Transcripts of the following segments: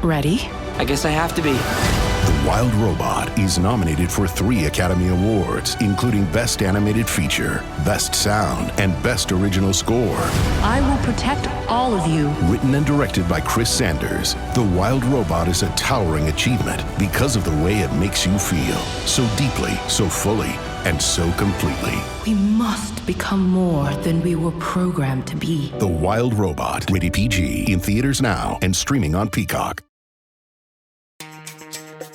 Ready? I guess I have to be. The Wild Robot is nominated for 3 Academy Awards, including Best Animated Feature, Best Sound, and Best Original Score. I will protect all of you. Written and directed by Chris Sanders, The Wild Robot is a towering achievement because of the way it makes you feel. So deeply, so fully, and so completely. We must become more than we were programmed to be. The Wild Robot, rated PG, in theaters now and streaming on Peacock.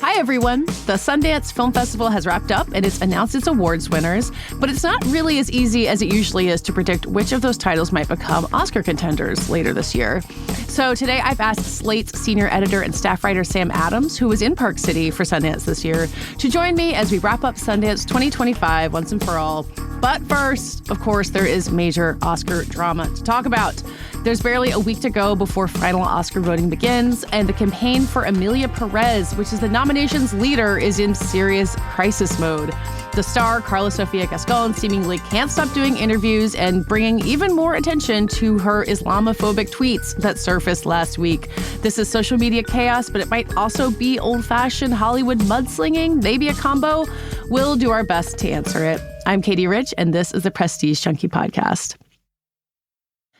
Hi, everyone. The Sundance Film Festival has wrapped up and it's announced its awards winners, but it's not really as easy as it usually is to predict which of those titles might become Oscar contenders later this year. So today I've asked Slate's senior editor and staff writer Sam Adams, who was in Park City for Sundance this year, to join me as we wrap up Sundance 2025 once and for all. But first, of course, there is major Oscar drama to talk about. There's barely a week to go before final Oscar voting begins, and the campaign for Emilia Pérez, which is the nomination's leader, is in serious crisis mode. The star, Karla Sofia Gascón, seemingly can't stop doing interviews and bringing even more attention to her Islamophobic tweets that surfaced last week. This is social media chaos, but it might also be old-fashioned Hollywood mudslinging, maybe a combo. We'll do our best to answer it. I'm Katey Rich, and this is the Prestige Junkie Podcast.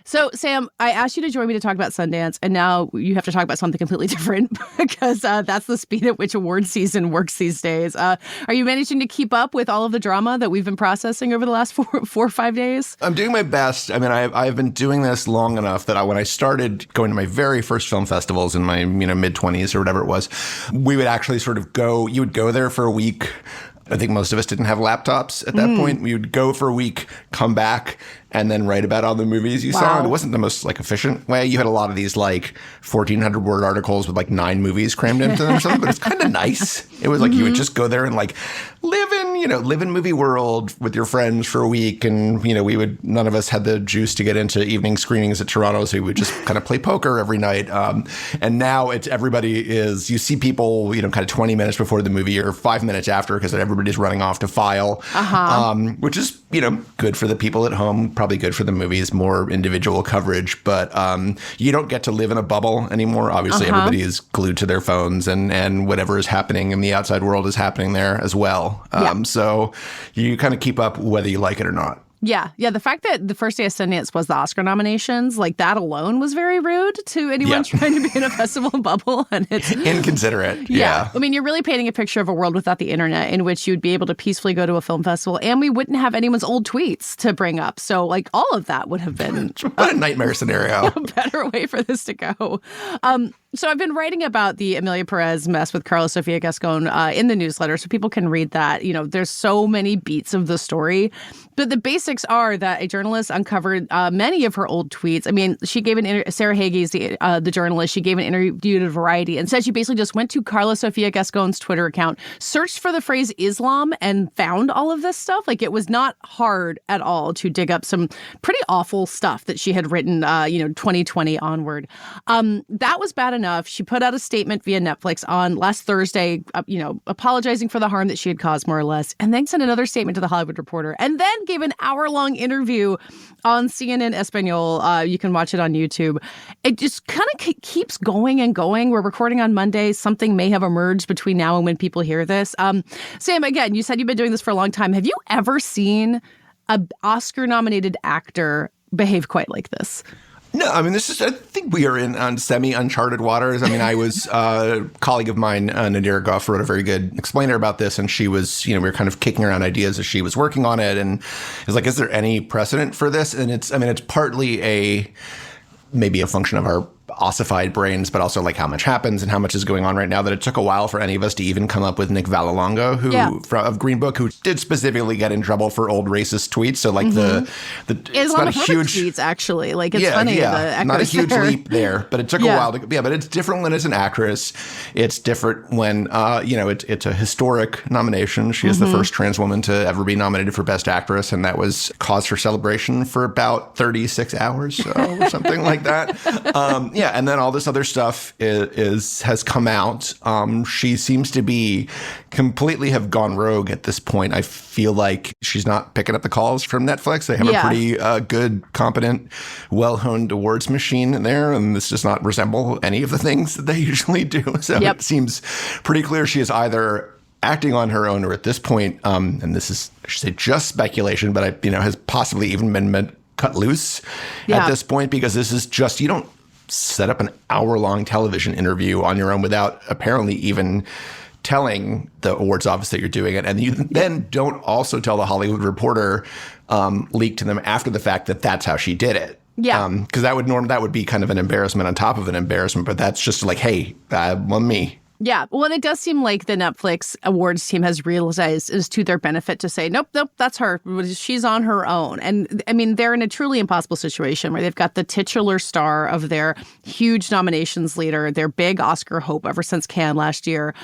So, Sam, I asked you to join me to talk about Sundance, and now you have to talk about something completely different because that's the speed at which award season works these days. Are you managing to keep up with all of the drama that we've been processing over the last four or 5 days? I'm doing my best. I mean, I've been doing this long enough that when I started going to my very first film festivals in my mid-20s or whatever it was, we would actually sort of you would go there for a week. I think most of us didn't have laptops at that point. We would go for a week, come back, and then write about all the movies you saw. And it wasn't the most efficient way. You had a lot of these 1,400 word articles with 9 movies crammed into them or something. But it's kind of nice. It was you would just go there and live in movie world with your friends for a week. And none of us had the juice to get into evening screenings at Toronto, so we would just kind of play poker every night. And now you see people kind of 20 minutes before the movie or 5 minutes after because everybody's running off to file, which is good for the people at home. Probably good for the movies, more individual coverage, but you don't get to live in a bubble anymore. Obviously, everybody is glued to their phones and whatever is happening in the outside world is happening there as well. So you kind of keep up whether you like it or not. Yeah. The fact that the first day of Sundance was the Oscar nominations, that alone was very rude to anyone trying to be in a festival bubble. And it's inconsiderate. Yeah. I mean, you're really painting a picture of a world without the internet in which you'd be able to peacefully go to a film festival and we wouldn't have anyone's old tweets to bring up. So all of that would have been what a nightmare scenario. A better way for this to go. So I've been writing about the Emilia Pérez mess with Karla Sofia Gascón in the newsletter so people can read that. There's so many beats of the story. But the basics are that a journalist uncovered many of her old tweets. I mean, she gave Sarah Hage's the journalist. She gave an interview to Variety and said she basically just went to Karla Sofia Gascón's Twitter account, searched for the phrase Islam, and found all of this stuff. It was not hard at all to dig up some pretty awful stuff that she had written, 2020 onward. That was bad enough. She put out a statement via Netflix on last Thursday, apologizing for the harm that she had caused, more or less, and then sent another statement to The Hollywood Reporter, and then gave an hour-long interview on CNN Espanol. You can watch it on YouTube. It just kind of keeps going and going. We're recording on Monday. Something may have emerged between now and when people hear this. Sam, again, you said you've been doing this for a long time. Have you ever seen an Oscar-nominated actor behave quite like this? No, I mean, I think we are on semi-uncharted waters. I mean, I was a colleague of mine, Nadir Goff, wrote a very good explainer about this. And she was, we were kind of kicking around ideas as she was working on it. And it was is there any precedent for this? And it's partly maybe a function of our ossified brains, but also how much happens and how much is going on right now that it took a while for any of us to even come up with Nick Vallelonga, of Green Book, who did specifically get in trouble for old racist tweets. So it's not a huge tweets, actually. It's funny. Yeah, not a huge leap there, but it took a while to. Yeah, but it's different when it's an actress. It's different when it's a historic nomination. She is the first trans woman to ever be nominated for Best Actress, and that was cause for celebration for about 36 hours or something like that. Yeah, and then all this other stuff has come out. She seems to be completely have gone rogue at this point. I feel like she's not picking up the calls from Netflix. They have a pretty good, competent, well-honed awards machine there, and this does not resemble any of the things that they usually do. So it seems pretty clear she is either acting on her own or at this point, and this is, I should say, just speculation, but has possibly even been cut loose at this point, because this is just, you don't set up an hour-long television interview on your own without apparently even telling the awards office that you're doing it. And you then don't also tell the Hollywood Reporter, leak to them after the fact that that's how she did it. Yeah. Because that would be kind of an embarrassment on top of an embarrassment, but that's just like, hey, me. Yeah. Well, and it does seem like the Netflix awards team has realized it's to their benefit to say, nope, that's her. She's on her own. And I mean, they're in a truly impossible situation where they've got the titular star of their huge nominations leader, their big Oscar hope ever since Cannes last year,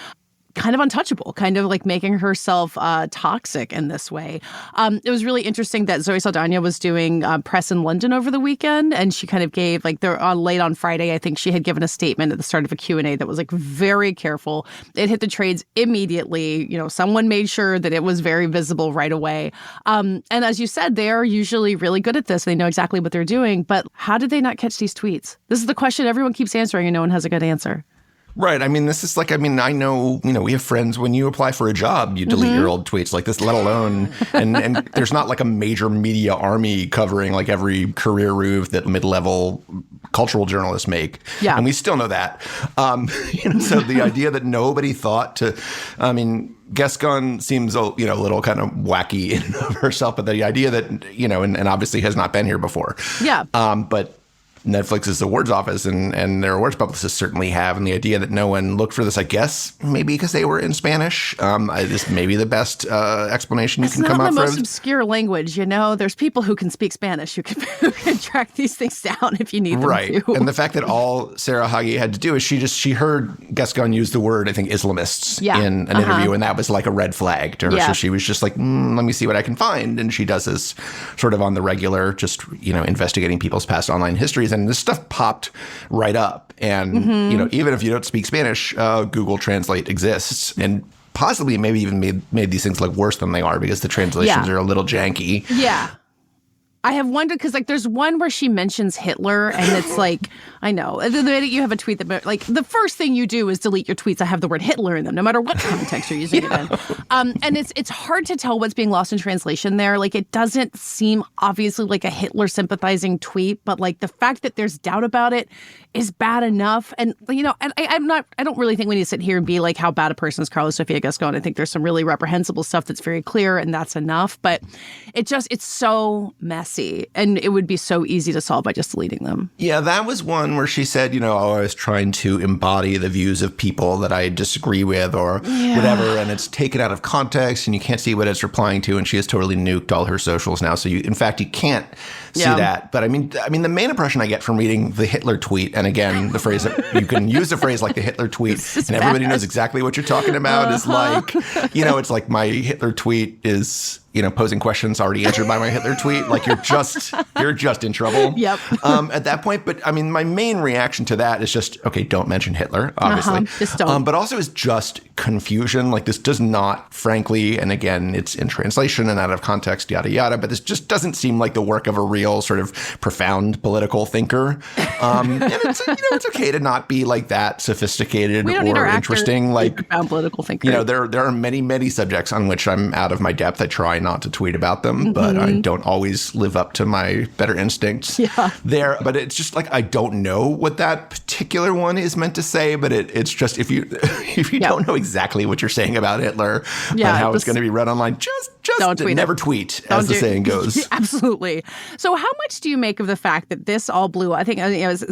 kind of untouchable, kind of like making herself toxic in this way. It was really interesting that Zoe Saldana was doing press in London over the weekend, and she kind of gave, like, late on Friday, I think she had given a statement at the start of a Q&A that was, like, very careful. It hit the trades immediately. Someone made sure that it was very visible right away. And as you said, they are usually really good at this. They know exactly what they're doing. But how did they not catch these tweets? This is the question everyone keeps answering, and no one has a good answer. Right. I mean, this is like, I know, we have friends, when you apply for a job, you delete your old tweets like this, let alone, and there's not like a major media army covering like every career move that mid-level cultural journalists make. Yeah. And we still know that. So the idea that nobody thought to, Gascón seems a little kind of wacky in and of herself, but the idea that, and obviously has not been here before. Yeah. But Netflix's awards office and their awards publicists certainly have. And the idea that no one looked for this, I guess, maybe because they were in Spanish, this may be the best explanation you can come up with. It's not the most obscure language, There's people who can speak Spanish who can track these things down if you need them to. Right. And the fact that all Sarah Hagi had to do is she heard Gascón use the word, I think, Islamists in an interview, and that was like a red flag to her. So she was just like, let me see what I can find. And she does this sort of on the regular, just, investigating people's past online histories. And this stuff popped right up. And, even if you don't speak Spanish, Google Translate exists. And possibly maybe even made these things look worse than they are because the translations are a little janky. Yeah. I have wondered, because there's one where she mentions Hitler, and it's like, I know, the minute you have a tweet that, the first thing you do is delete your tweets that have the word Hitler in them, no matter what context you're using it in. And it's hard to tell what's being lost in translation there. It doesn't seem obviously like a Hitler sympathizing tweet, but the fact that there's doubt about it is bad enough. And, and I don't really think we need to sit here and be like how bad a person is Karla Sofia Gascón. I think there's some really reprehensible stuff that's very clear, and that's enough. But it's so messy. And it would be so easy to solve by just deleting them. Yeah, that was one where she said, I was trying to embody the views of people that I disagree with or whatever. And it's taken out of context and you can't see what it's replying to. And she has totally nuked all her socials now. So you can't see that. But I mean, the main impression I get from reading the Hitler tweet, and again, the phrase that you can use a phrase like the Hitler tweet and everybody knows exactly what you're talking about is like, it's like my Hitler tweet is, posing questions already answered by my Hitler tweet. Like you're just in trouble. Yep. At that point. But I mean, my main reaction to that is just, okay, don't mention Hitler, obviously. Just don't. But also is just confusion. Like this does not, frankly, and again, it's in translation and out of context, yada, yada, but this just doesn't seem like the work of a real sort of profound political thinker. And it's, it's okay to not be like that sophisticated or interesting. Like profound political thinker. There are many, many subjects on which I'm out of my depth. I try not to tweet about them, but I don't always live up to my better instincts there. But it's just like, I don't know what that particular one is meant to say, but it's just, if you don't know exactly what you're saying about Hitler and how it's going to be read online, just don't tweet never tweet, as the saying goes. Absolutely. So how much do you make of the fact that this all blew up? I think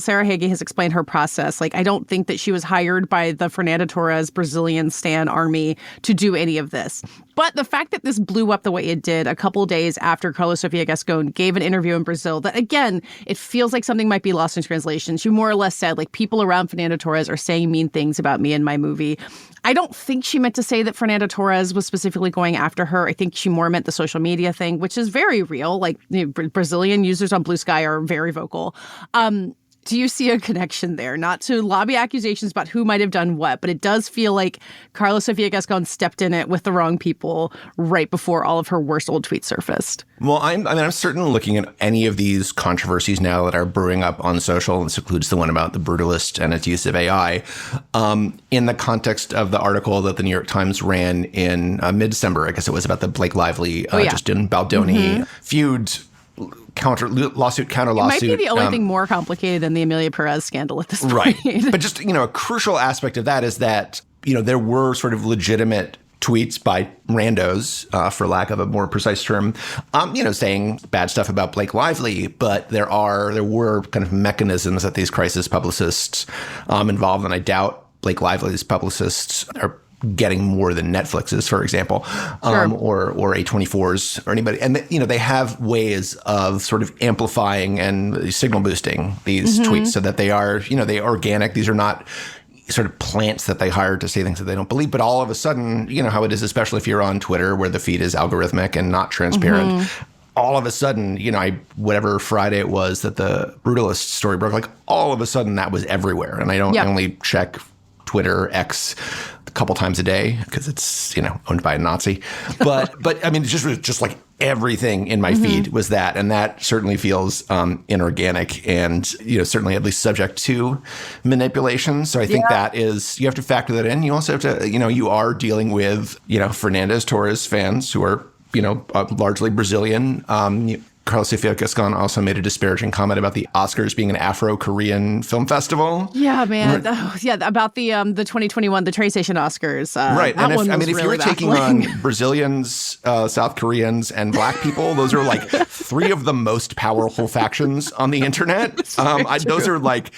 Sarah Hagi has explained her process. I don't think that she was hired by the Fernando Torres Brazilian Stan army to do any of this. But the fact that this blew up the way it did a couple days after Karla Sofia Gascón gave an interview in Brazil that, again, it feels like something might be lost in translation. She more or less said, people around Fernando Torres are saying mean things about me and my movie. I don't think she meant to say that Fernando Torres was specifically going after her. I think she more meant the social media thing, which is very real. Brazilian users on Blue Sky are very vocal. Do you see a connection there? Not to lobby accusations about who might have done what, but it does feel like Karla Sofia Gascón stepped in it with the wrong people right before all of her worst old tweets surfaced. Well, I'm certainly looking at any of these controversies now that are brewing up on social. This includes the one about the brutalist and its use of AI, in the context of the article that the New York Times ran in mid-December. I guess it was about the Blake Lively, Justin Baldoni feud. Lawsuit. It might be the only thing more complicated than the Emilia Pérez scandal at this point. Right. But just, a crucial aspect of that is that, there were sort of legitimate tweets by randos, for lack of a more precise term, saying bad stuff about Blake Lively. But there were kind of mechanisms that these crisis publicists involved, and I doubt Blake Lively's publicists are getting more than Netflix's, for example, or A24's or anybody. And, they have ways of sort of amplifying and signal boosting these tweets so that they are, they are organic. These are not sort of plants that they hired to say things that they don't believe. But all of a sudden, how it is, especially if you're on Twitter where the feed is algorithmic and not transparent. All of a sudden, whatever Friday it was that the brutalist story broke, like all of a sudden that was everywhere. And I don't only check Twitter, X, a couple times a day because it's, owned by a Nazi. But I mean, just like everything in my feed was that. And that certainly feels inorganic and, certainly at least subject to manipulation. So I think that is, you have to factor that in. You also have to, you are dealing with, Fernandez Torres fans who are, largely Brazilian. Karla Sofia Gascón also made a disparaging comment about the Oscars being an Afro-Korean film festival. Yeah, man. About the 2021, the Train Station Oscars. Right. And if you were taking on Brazilians, South Koreans, and Black people, those are like three of the most powerful factions on the internet. Those are like,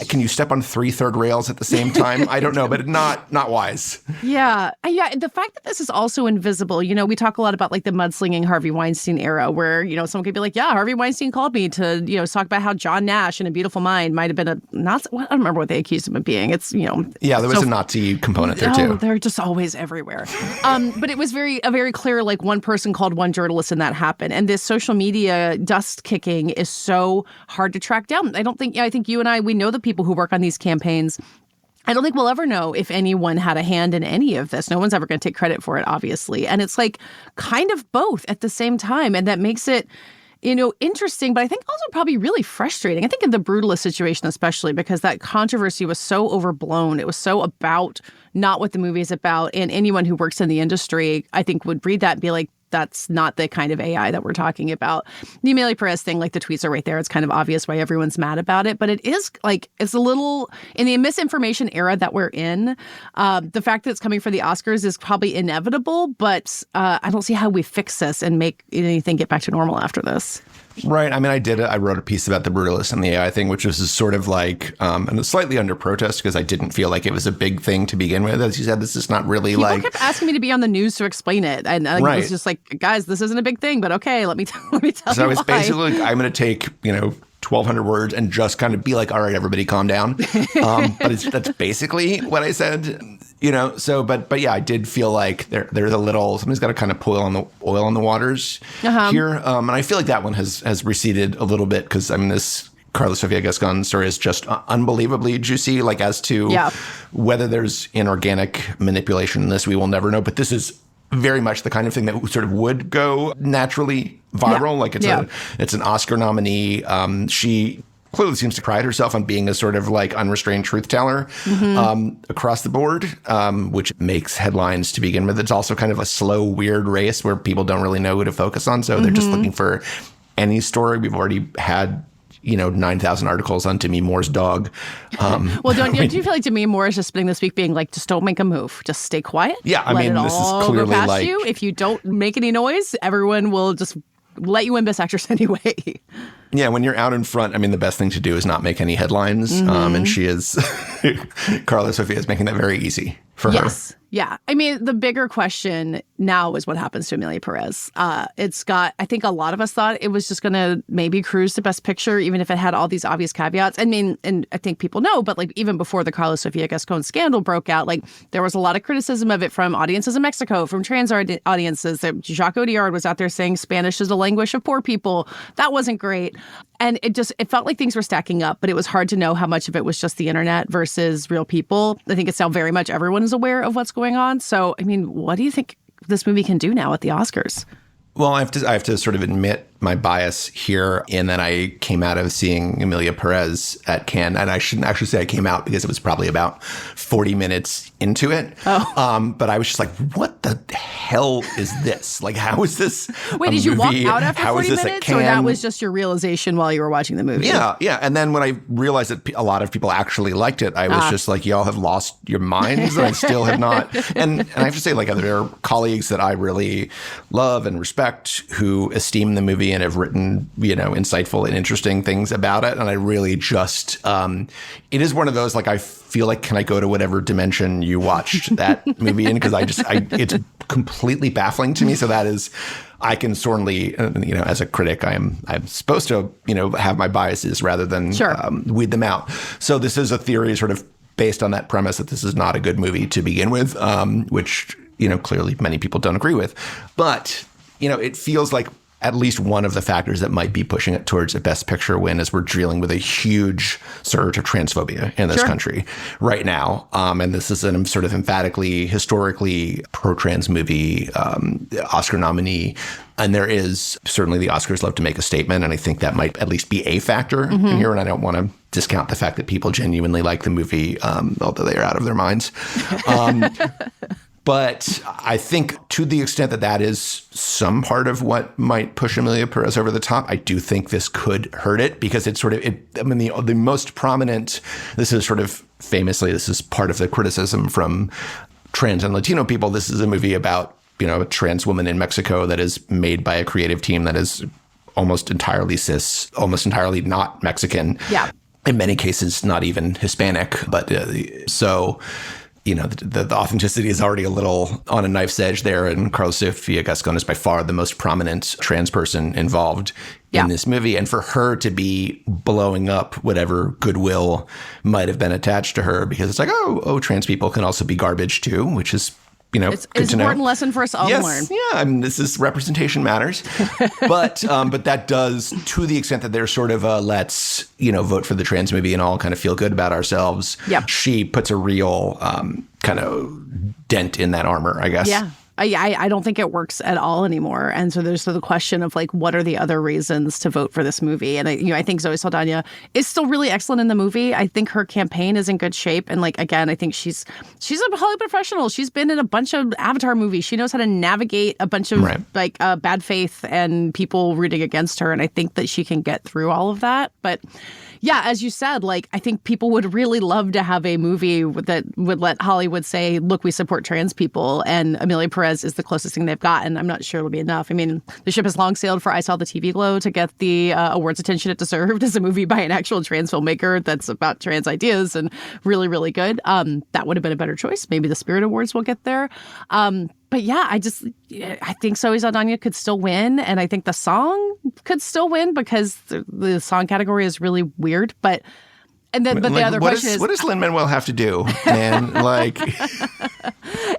can you step on three third rails at the same time? I don't know, but not wise. Yeah. The fact that this is also invisible, we talk a lot about like the mudslinging Harvey Weinstein era where, someone could be like, yeah, Harvey Weinstein called me to, talk about how John Nash in A Beautiful Mind might have been a Nazi. I don't remember what they accused him of being. It's, Yeah, there was a Nazi component there too. They're just always everywhere. But it was a very clear, like one person called one journalist and that happened. And this social media dust kicking is so hard to track down. I think you and I, we know the people who work on these campaigns. I don't think we'll ever know if anyone had a hand in any of this. No one's ever going to take credit for it, obviously. And it's like kind of both at the same time. And that makes it, interesting, but I think also probably really frustrating. I think in the brutalist situation, especially because that controversy was so overblown. It was so about not what the movie is about. And anyone who works in the industry, I think, would read that and be like, that's not the kind of AI that we're talking about. The Emilia Pérez thing, like the tweets are right there. It's kind of obvious why everyone's mad about it. But it is like, it's a little, in the misinformation era that we're in, the fact that it's coming for the Oscars is probably inevitable. But I don't see how we fix this and make anything get back to normal after this. Right. I mean, I wrote a piece about the brutalist and the AI thing, which was sort of like, and slightly under protest because I didn't feel like it was a big thing to begin with. As you said, this is not really People kept asking me to be on the news to explain it. And I was just like, guys, this isn't a big thing, but okay, let me tell you So it's why. basically, like, I'm going to take, 1,200 words and just kind of be like, all right, everybody calm down. But that's basically what I said, but yeah, I did feel like there's a little, somebody's got to kind of pour oil on the waters here. And I feel like that one has receded a little bit because, this Karla Sofia Gascón story is just unbelievably juicy, like as to whether there's inorganic manipulation in this, we will never know. But this is very much the kind of thing that sort of would go naturally viral. Yeah. Like it's an Oscar nominee. She clearly seems to pride herself on being a sort of like unrestrained truth teller across the board, which makes headlines to begin with. It's also kind of a slow, weird race where people don't really know who to focus on. So they're just looking for any story. We've already had 9,000 articles on Demi Moore's dog. Well, do you feel like Demi Moore is just spending this week being like, just don't make a move. Just stay quiet. Yeah, this is clearly go past like you. If you don't make any noise, everyone will just let you win Best Actress anyway. Yeah, when you're out in front, the best thing to do is not make any headlines. And she is, Karla Sofia is making that very easy for her. Yeah. The bigger question now is what happens to Emilia Pérez. It's got, I think a lot of us thought it was just going to maybe cruise to Best Picture, even if it had all these obvious caveats. I mean, and I think people know, but like even before the Karla Sofia Gascón scandal broke out, like there was a lot of criticism of it from audiences in Mexico, from trans audiences. Jacques Audiard was out there saying Spanish is the language of poor people. That wasn't great. And it felt like things were stacking up, but it was hard to know how much of it was just the internet versus real people. I think it's now very much everyone is aware of what's going on. So, I mean, what do you think this movie can do now at the Oscars? Well, I have to sort of admit my bias here in that I came out of seeing Emilia Pérez at Cannes, and I shouldn't actually say I came out because it was probably about 40 minutes into it. Oh. But I was just like, what the hell is this? Like, how is this Wait, did you walk out after 40 minutes, or that was just your realization while you were watching the movie? Yeah. And then when I realized that a lot of people actually liked it, I was just like, y'all have lost your minds, and I still have not. And I have to say, like, there are colleagues that I really love and respect who esteem the movie and have written, insightful and interesting things about it. And I really just, it is one of those, like, I feel like, can I go to whatever dimension you watched that movie in? Because it's completely baffling to me. So that is, I can certainly, as a critic, I'm supposed to, have my biases rather than weed them out. So this is a theory sort of based on that premise that this is not a good movie to begin with, which, clearly many people don't agree with. But it feels like at least one of the factors that might be pushing it towards a Best Picture win is we're dealing with a huge surge of transphobia in this country right now. And this is a sort of emphatically, historically pro-trans movie, Oscar nominee. And there is certainly the Oscars love to make a statement. And I think that might at least be a factor in here. And I don't want to discount the fact that people genuinely like the movie, although they are out of their minds. But I think to the extent that that is some part of what might push Emilia Pérez over the top, I do think this could hurt it because it's sort of, the most prominent, this is sort of famously, this is part of the criticism from trans and Latino people. This is a movie about, a trans woman in Mexico that is made by a creative team that is almost entirely cis, almost entirely not Mexican. Yeah. In many cases, not even Hispanic. But so... the authenticity is already a little on a knife's edge there. And Karla Sofia Gascón is by far the most prominent trans person involved in this movie. And for her to be blowing up whatever goodwill might have been attached to her, because it's like, oh, trans people can also be garbage too, which is, it's an important lesson for us all to learn. Yeah, this is representation matters. But that does, to the extent that there's sort of a let's, vote for the trans movie and all kind of feel good about ourselves. Yep. She puts a real kind of dent in that armor, I guess. Yeah. I don't think it works at all anymore. And so there's the question of like, what are the other reasons to vote for this movie? And I think Zoe Saldana is still really excellent in the movie. I think her campaign is in good shape. And like, again, I think she's a Hollywood professional. She's been in a bunch of Avatar movies. She knows how to navigate a bunch of bad faith and people rooting against her. And I think that she can get through all of that. But yeah, as you said, like, I think people would really love to have a movie that would let Hollywood say, look, we support trans people. And Emilia Pérez is the closest thing they've got. And I'm not sure it'll be enough. I mean, the ship has long sailed for I Saw the TV Glow to get the awards attention it deserved as a movie by an actual trans filmmaker that's about trans ideas and really, really good. That would have been a better choice. Maybe the Spirit Awards will get there. But yeah, I think Zoe Saldana could still win. And I think the song could still win because the song category is really weird. But the other question is, what does Lin-Manuel have to do, man? Like,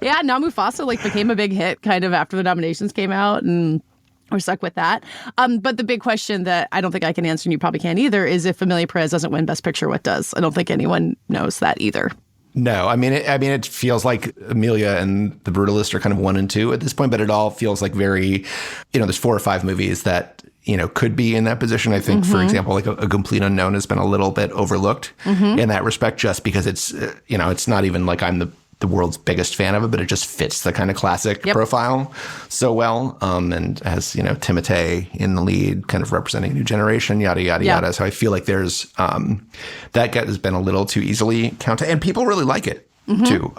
yeah, now Mufasa became a big hit kind of after the nominations came out, and we're stuck with that. But the big question that I don't think I can answer, and you probably can't either, is if Emilia Pérez doesn't win Best Picture, what does? I don't think anyone knows that either. No, it feels like Emilia and The Brutalist are kind of 1 and 2 at this point, but it all feels like very, there's 4 or 5 movies that, could be in that position. I think, for example, like a Complete Unknown has been a little bit overlooked in that respect, just because it's, it's not even like I'm the world's biggest fan of it, but it just fits the kind of classic profile so well. And has, Timothée in the lead, kind of representing a new generation, yada, yada, yada. So I feel like there's, that has been a little too easily counted. And people really like it. too.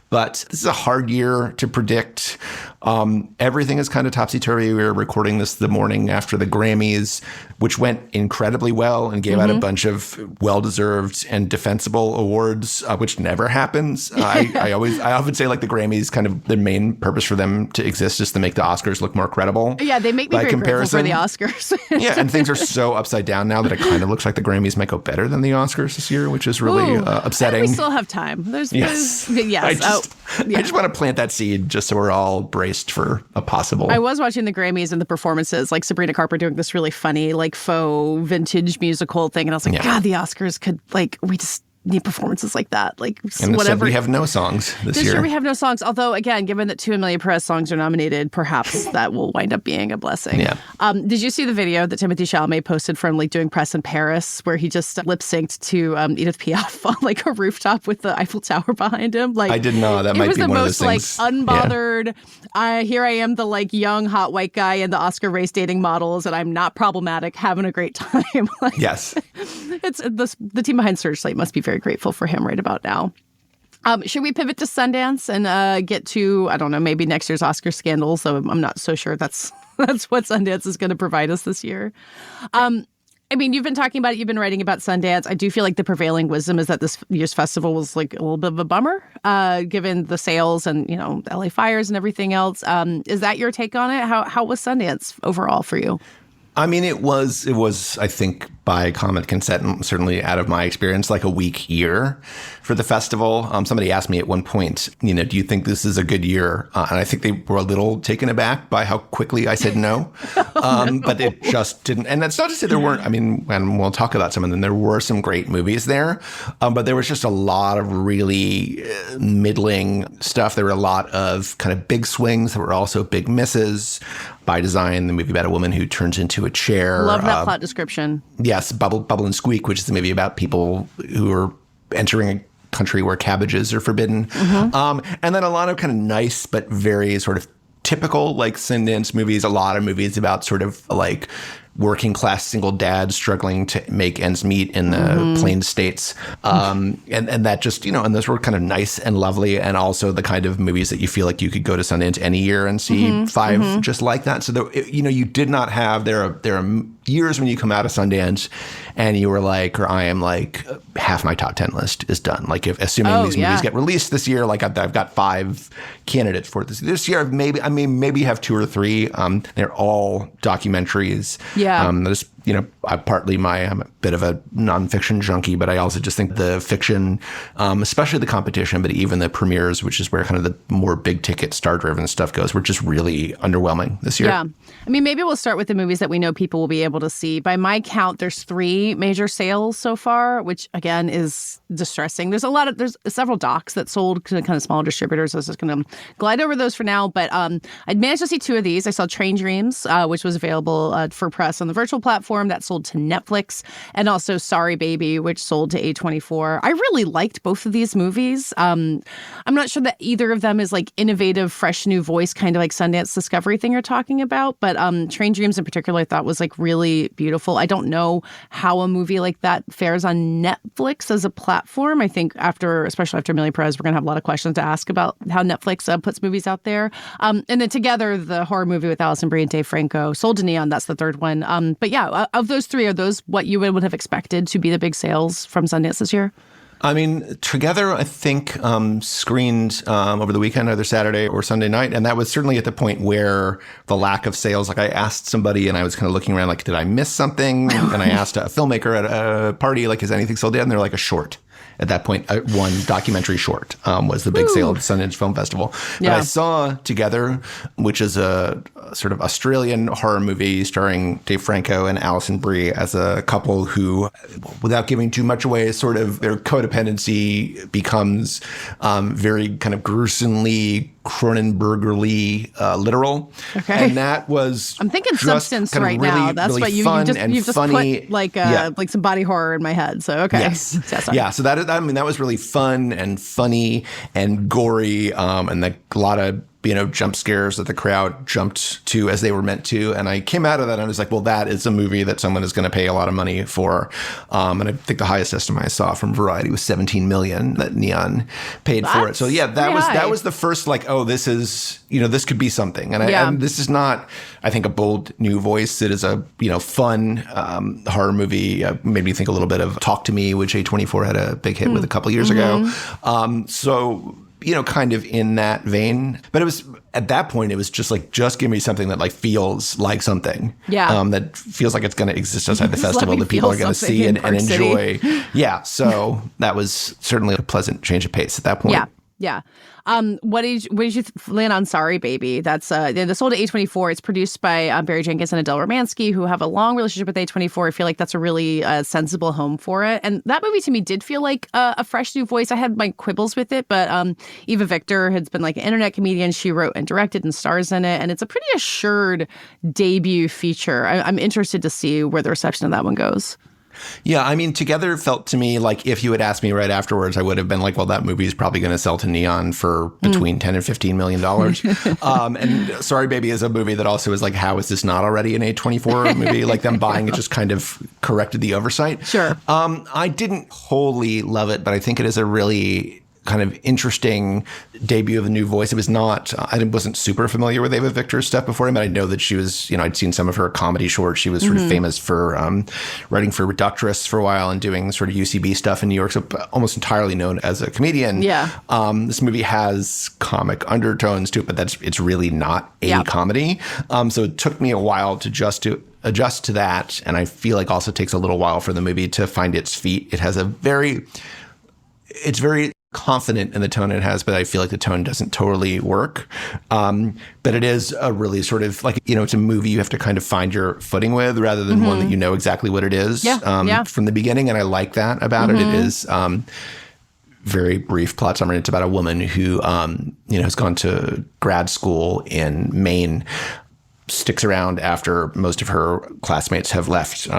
But this is a hard year to predict. Everything is kind of topsy-turvy. We were recording this the morning after the Grammys, which went incredibly well and gave out a bunch of well-deserved and defensible awards, which never happens. I often say like the Grammys, kind of the main purpose for them to exist is to make the Oscars look more credible. Yeah, they make me very grateful for the Oscars. Yeah, and things are so upside down now that it kind of looks like the Grammys might go better than the Oscars this year, which is really upsetting. We still have time. Yes. I just want to plant that seed just so we're all braced for a possible. I was watching the Grammys and the performances, like Sabrina Carpenter doing this really funny, like faux vintage musical thing. And I was like, God, the Oscars could, like, we just need performances like that. Like, and whatever. We have no songs this year. This year we have no songs. Although, again, given that 2 Emilia Pérez songs are nominated, perhaps that will wind up being a blessing. Yeah. Did you see the video that Timothée Chalamet posted from like doing press in Paris, where he just lip synced to Edith Piaf on like a rooftop with the Eiffel Tower behind him? Like, I didn't know that might be one of those things. It was the most like unbothered. Here I am, the like young hot white guy in the Oscar race dating models, and I'm not problematic, having a great time. Like, yes. It's the team behind Searchlight must be very grateful for him right about now. Should we pivot to Sundance and get to, I don't know, maybe next year's Oscar scandal? So I'm not so sure that's what Sundance is going to provide us this year. I mean, you've been talking about it. You've been writing about Sundance. I do feel like the prevailing wisdom is that this year's festival was like a little bit of a bummer, given the sales and, you know, LA fires and everything else. Is that your take on it? How was Sundance overall for you? I mean, it was, I think, by common consent, and certainly out of my experience, like a weak year for the festival. Somebody asked me at one point, you know, do you think this is a good year? And I think they were a little taken aback by how quickly I said no. But it just didn't. And that's not to say there weren't, I mean, and we'll talk about some of them. There were some great movies there, but there was just a lot of really middling stuff. There were a lot of kind of big swings. There were also big misses. By Design, the movie about a woman who turns into a chair. Love that plot description. Yes, Bubble and Squeak, which is a movie about people who are entering a country where cabbages are forbidden. And then a lot of kind of nice but very sort of typical like Sundance movies. A lot of movies about sort of like working class single dads struggling to make ends meet in the Plains States. And that just, you know, and those were kind of nice and lovely, and also the kind of movies that you feel like you could go to Sundance any year and see five just like that. So, you know, you did not have, there are years when you come out of Sundance and you were like, or I am like, half my top 10 list is done. Like, if assuming these movies get released this year, like I've got 5 candidates for this year. Maybe have 2 or 3. They're all documentaries. Yeah. There's, you know, I'm a bit of a nonfiction junkie, but I also just think the fiction, especially the competition, but even the premieres, which is where kind of the more big ticket star driven stuff goes, were just really underwhelming this year. Yeah. I mean, maybe we'll start with the movies that we know people will be able to see. By my count, there's 3 major sales so far, which again is distressing. There's several docs that sold to kind of small distributors. I was just going to glide over those for now, but I'd managed to see 2 of these. I saw Train Dreams, which was available for press on the virtual platform. That sold to Netflix, and also Sorry Baby, which sold to A24. I really liked both of these movies. I'm not sure that either of them is like innovative, fresh new voice, kind of like Sundance Discovery thing you're talking about, but Train Dreams in particular I thought was like really beautiful. I don't know how a movie like that fares on Netflix as a platform. I think especially after Emilia Pérez, we're going to have a lot of questions to ask about how Netflix puts movies out there. And then Together, the horror movie with Alison Brie and Dave Franco, sold to Neon. That's the 3rd one. But yeah, of those 3, are those what you would have expected to be the big sales from Sundance this year? I mean, Together, I think, screened over the weekend, either Saturday or Sunday night. And that was certainly at the point where the lack of sales, like I asked somebody and I was kind of looking around like, did I miss something? And I asked a filmmaker at a party, like, is anything sold yet? And they're like, a short. At that point, one documentary short was the big sale of the Sundance Film Festival. But I saw Together, which is a sort of Australian horror movie starring Dave Franco and Alison Brie as a couple who, without giving too much away, sort of their codependency becomes very kind of gruesomely Cronenbergerly literal. Okay. And that was I'm thinking Substance right really, now. That's really what you've just funny. Put like some body horror in my head. So okay. Yes. Yeah. So that was really fun and funny and gory, and a lot of jump scares that the crowd jumped to as they were meant to. And I came out of that and I was like, well, that is a movie that someone is going to pay a lot of money for. And I think the highest estimate I saw from Variety was $17 million that Neon paid for it. So yeah, that was the first like, oh, this is, this could be something. And this is not, I think, a bold new voice. It is a, fun horror movie. Made me think a little bit of Talk to Me, which A24 had a big hit with a couple years ago. So, kind of in that vein. But it was, at that point, it was just like, just give me something that like feels like something. Yeah. That feels like it's going to exist outside the festival that people are going to see and enjoy. Yeah. So that was certainly a pleasant change of pace at that point. Yeah. Yeah. What did you land on Sorry Baby? That's the sold to A24. It's produced by Barry Jenkins and Adele Romansky, who have a long relationship with A24. I feel like that's a really sensible home for it. And that movie to me did feel like a fresh new voice. I had my quibbles with it, but Eva Victor has been like an internet comedian. She wrote and directed and stars in it. And it's a pretty assured debut feature. I'm interested to see where the reception of that one goes. Yeah, I mean, Together felt to me like if you had asked me right afterwards, I would have been like, well, that movie is probably going to sell to Neon for between $10 and $15 million. And Sorry Baby is a movie that also is like, how is this not already an A24 movie? Like them buying it just kind of corrected the oversight. Sure. I didn't wholly love it, but I think it is a really kind of interesting debut of a new voice. It was not, I wasn't super familiar with Eva Victor's stuff before him, but I know that she was, I'd seen some of her comedy shorts. She was sort of famous for writing for Reductress for a while and doing sort of UCB stuff in New York, so almost entirely known as a comedian. Yeah. This movie has comic undertones to it, but it's really not a comedy. So it took me a while to adjust to that, and I feel like also takes a little while for the movie to find its feet. It has it's very confident in the tone it has, but I feel like the tone doesn't totally work. But it is a really sort of like, it's a movie you have to kind of find your footing with rather than one that you know exactly what it is from the beginning. And I like that about it. It is very brief plot summary. It's about a woman who, has gone to grad school in Maine, sticks around after most of her classmates have left,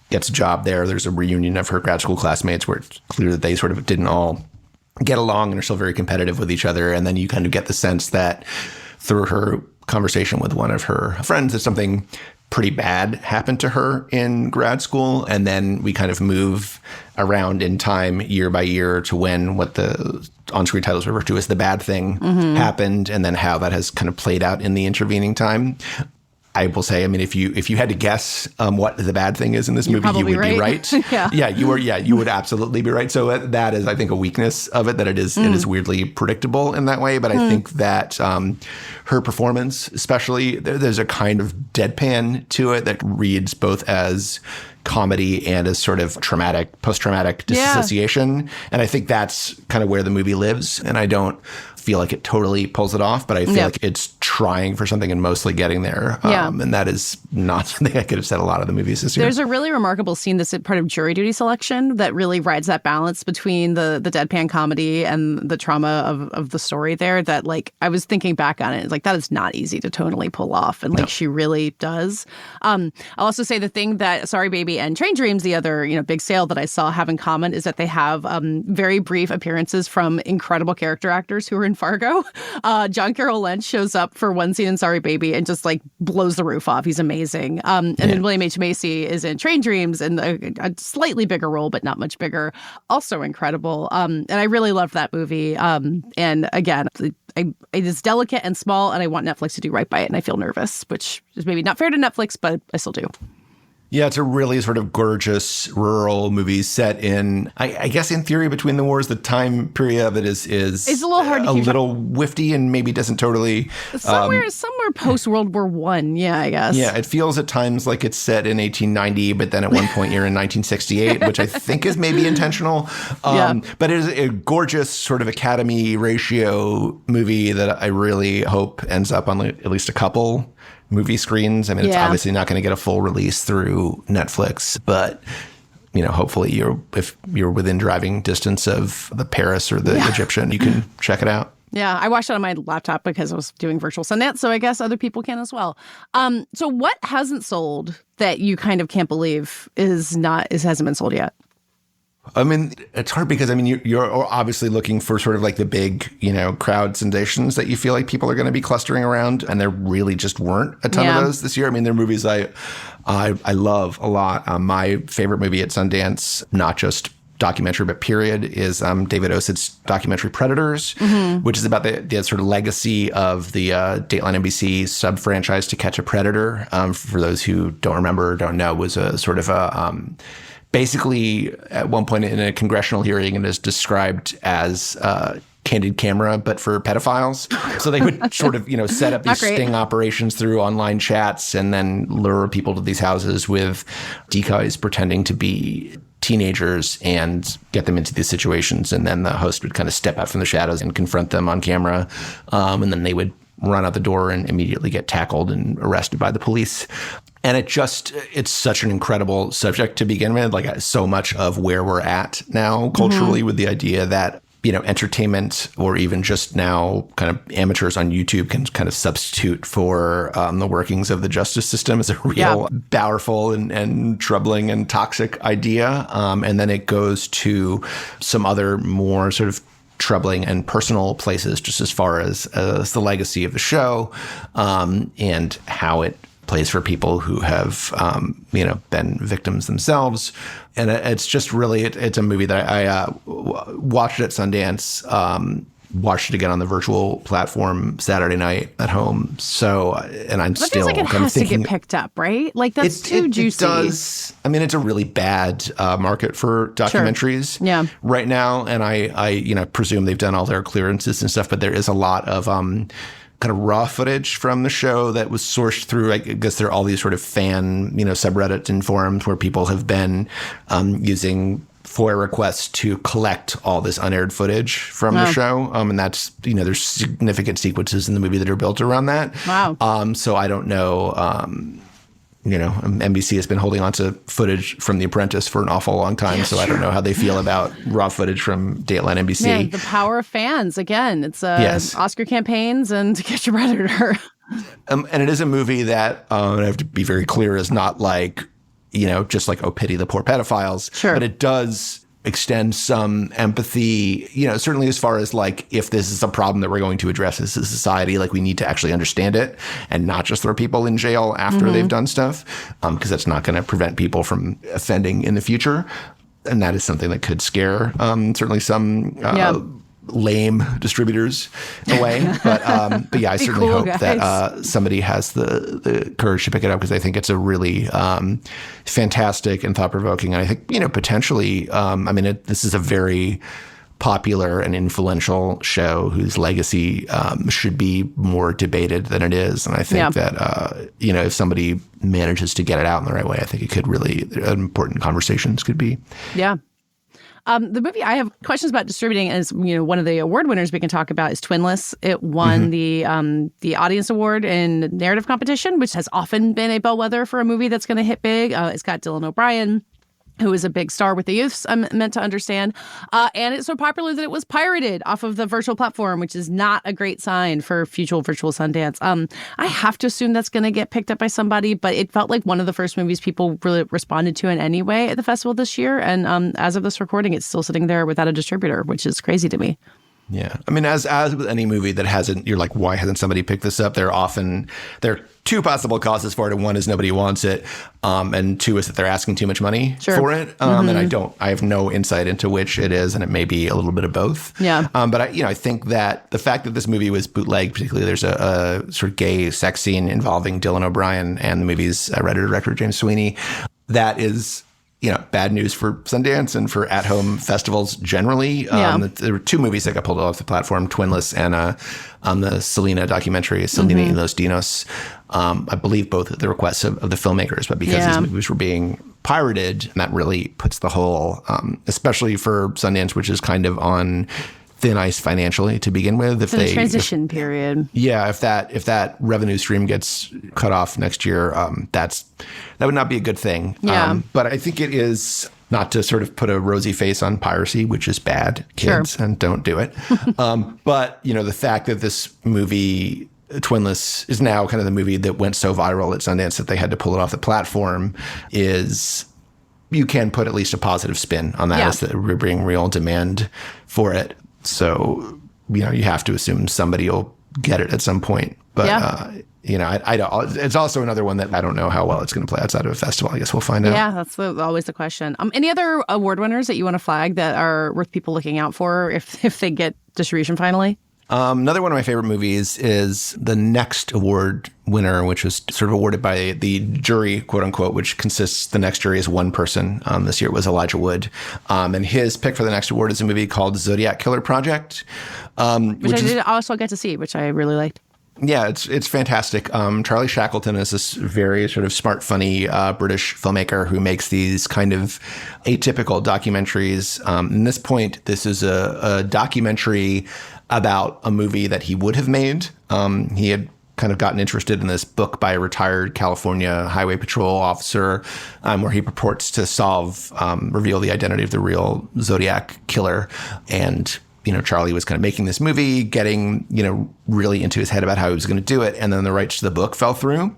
gets a job there. There's a reunion of her grad school classmates where it's clear that they sort of didn't all get along and are still very competitive with each other. And then you kind of get the sense that through her conversation with one of her friends that something pretty bad happened to her in grad school. And then we kind of move around in time year by year to when what the on-screen titles refer to as the bad thing happened, and then how that has kind of played out in the intervening time. I will say, I mean, if you had to guess what the bad thing is in this movie, you would be right. You would absolutely be right. So that is, I think, a weakness of it, that it is weirdly predictable in that way. But I think that her performance, especially, there's a kind of deadpan to it that reads both as comedy and as sort of post-traumatic dissociation. And I think that's kind of where the movie lives. And I don't feel like it totally pulls it off, but I feel like it's trying for something and mostly getting there. And that is not something I could have said a lot of the movies this year. There's a really remarkable scene that's part of Jury Duty Selection that really rides that balance between the deadpan comedy and the trauma of the story there, that like I was thinking back on it, like that is not easy to tonally pull off. And like she really does. I'll also say the thing that Sorry Baby and Train Dreams, the other big sale that I saw, have in common is that they have very brief appearances from incredible character actors who are in Fargo. John Carroll Lynch shows up for one scene in Sorry Baby and just like blows the roof off. He's amazing. And then William H. Macy is in Train Dreams in a slightly bigger role, but not much bigger. Also incredible. And I really loved that movie. And again, it is delicate and small, and I want Netflix to do right by it. And I feel nervous, which is maybe not fair to Netflix, but I still do. Yeah, it's a really sort of gorgeous rural movie set in, I guess in theory, between the wars. The time period of it is it's a little hard to keep little whiffy and maybe doesn't totally somewhere post World War I. Yeah, I guess. Yeah, it feels at times like it's set in 1890, but then at one point you're in 1968, which I think is maybe intentional. But it is a gorgeous sort of Academy ratio movie that I really hope ends up on at least a couple movie screens. I mean, it's obviously not going to get a full release through Netflix, but hopefully if you're within driving distance of the Paris or the Egyptian, you can check it out. Yeah, I watched it on my laptop because I was doing virtual Sundance, so I guess other people can as well. So what hasn't sold that you kind of can't believe hasn't been sold yet? I mean, it's hard because, I mean, you're obviously looking for sort of like the big, crowd sensations that you feel like people are going to be clustering around. And there really just weren't a ton of those this year. I mean, there are movies I love a lot. My favorite movie at Sundance, not just documentary, but period, is David Osid's documentary Predators, which is about the sort of legacy of the Dateline NBC sub-franchise To Catch a Predator. For those who don't remember or don't know, was a sort of a... basically, at one point in a congressional hearing, it is described as Candid Camera, but for pedophiles. So they would sort of, set up these sting operations through online chats and then lure people to these houses with decoys pretending to be teenagers and get them into these situations. And then the host would kind of step out from the shadows and confront them on camera. And then they would run out the door and immediately get tackled and arrested by the police. And it's such an incredible subject to begin with, like so much of where we're at now culturally with the idea that, entertainment or even just now kind of amateurs on YouTube can kind of substitute for the workings of the justice system is a real powerful and troubling and toxic idea. And then it goes to some other more sort of troubling and personal places, just as far as the legacy of the show and how it plays for people who have, been victims themselves. And it's just really, it's a movie that I watched at Sundance, watched it again on the virtual platform Saturday night at home. So, and I'm still feels like it has to get picked up, right? Like that's too juicy. It does. I mean, it's a really bad market for documentaries right now. And I presume they've done all their clearances and stuff, but there is a lot of kind of raw footage from the show that was sourced through, I guess there are all these sort of fan, subreddits and forums where people have been using FOIA requests to collect all this unaired footage from the show. And that's, there's significant sequences in the movie that are built around that. Wow. So I don't know, NBC has been holding on to footage from The Apprentice for an awful long time. So I don't know how they feel about raw footage from Dateline NBC. Yeah, the power of fans. Again, it's Oscar campaigns and To Catch a Predator. And it is a movie that, I have to be very clear, is not like, just like, oh, pity the poor pedophiles. Sure. But it does extend some empathy, certainly as far as like, if this is a problem that we're going to address as a society, like we need to actually understand it and not just throw people in jail after they've done stuff, because that's not going to prevent people from offending in the future. And that is something that could scare certainly some lame distributors away. But yeah, I certainly hope that somebody has the courage to pick it up, because I think it's a really fantastic and thought-provoking. And I think, potentially, this is a very popular and influential show whose legacy should be more debated than it is. And I think that, if somebody manages to get it out in the right way, I think it could really, important conversations could be. Yeah. The movie I have questions about distributing is, one of the award winners we can talk about is Twinless. It won the Audience Award in Narrative Competition, which has often been a bellwether for a movie that's going to hit big. It's got Dylan O'Brien, who is a big star with the youths, I'm meant to understand. And it's so popular that it was pirated off of the virtual platform, which is not a great sign for future virtual Sundance. I have to assume that's going to get picked up by somebody, but it felt like one of the first movies people really responded to in any way at the festival this year. And as of this recording, it's still sitting there without a distributor, which is crazy to me. Yeah. I mean, as with any movie that hasn't, you're like, why hasn't somebody picked this up? There are two possible causes for it. And one is nobody wants it. And two is that they're asking too much money for it. And I have no insight into which it is. And it may be a little bit of both. Yeah. But I think that the fact that this movie was bootlegged, particularly there's a sort of gay sex scene involving Dylan O'Brien and the movie's writer director, James Sweeney, that is, bad news for Sundance and for at-home festivals generally. There were two movies that got pulled off the platform, Twinless and the Selena documentary, Selena y los Dinos. I believe both at the requests of the filmmakers, but because these movies were being pirated, that really puts the whole, especially for Sundance, which is kind of on thin ice financially to begin with. It's a transition period. Yeah, if that revenue stream gets cut off next year, that would not be a good thing. Yeah. But I think it is, not to sort of put a rosy face on piracy, which is bad, kids, and don't do it. But the fact that this movie, Twinless, is now kind of the movie that went so viral at Sundance that they had to pull it off the platform is you can put at least a positive spin on that as that we're bringing real demand for it. So, you have to assume somebody will get it at some point. But, I don't, it's also another one that I don't know how well it's going to play outside of a festival. I guess we'll find out. Yeah, that's always the question. Any other award winners that you want to flag that are worth people looking out for if they get distribution finally? Another one of my favorite movies is the next award winner, which was sort of awarded by the jury, quote unquote, which consists, the next jury is one person. This year it was Elijah Wood. And his pick for the next award is a movie called Zodiac Killer Project. Which I did also get to see, which I really liked. Yeah, it's fantastic. Charlie Shackleton is this very sort of smart, funny British filmmaker who makes these kind of atypical documentaries. At this point, this is a documentary about a movie that he would have made. He had kind of gotten interested in this book by a retired California Highway Patrol officer where he purports to reveal the identity of the real Zodiac killer. And Charlie was kind of making this movie, getting, really into his head about how he was going to do it. And then the rights to the book fell through,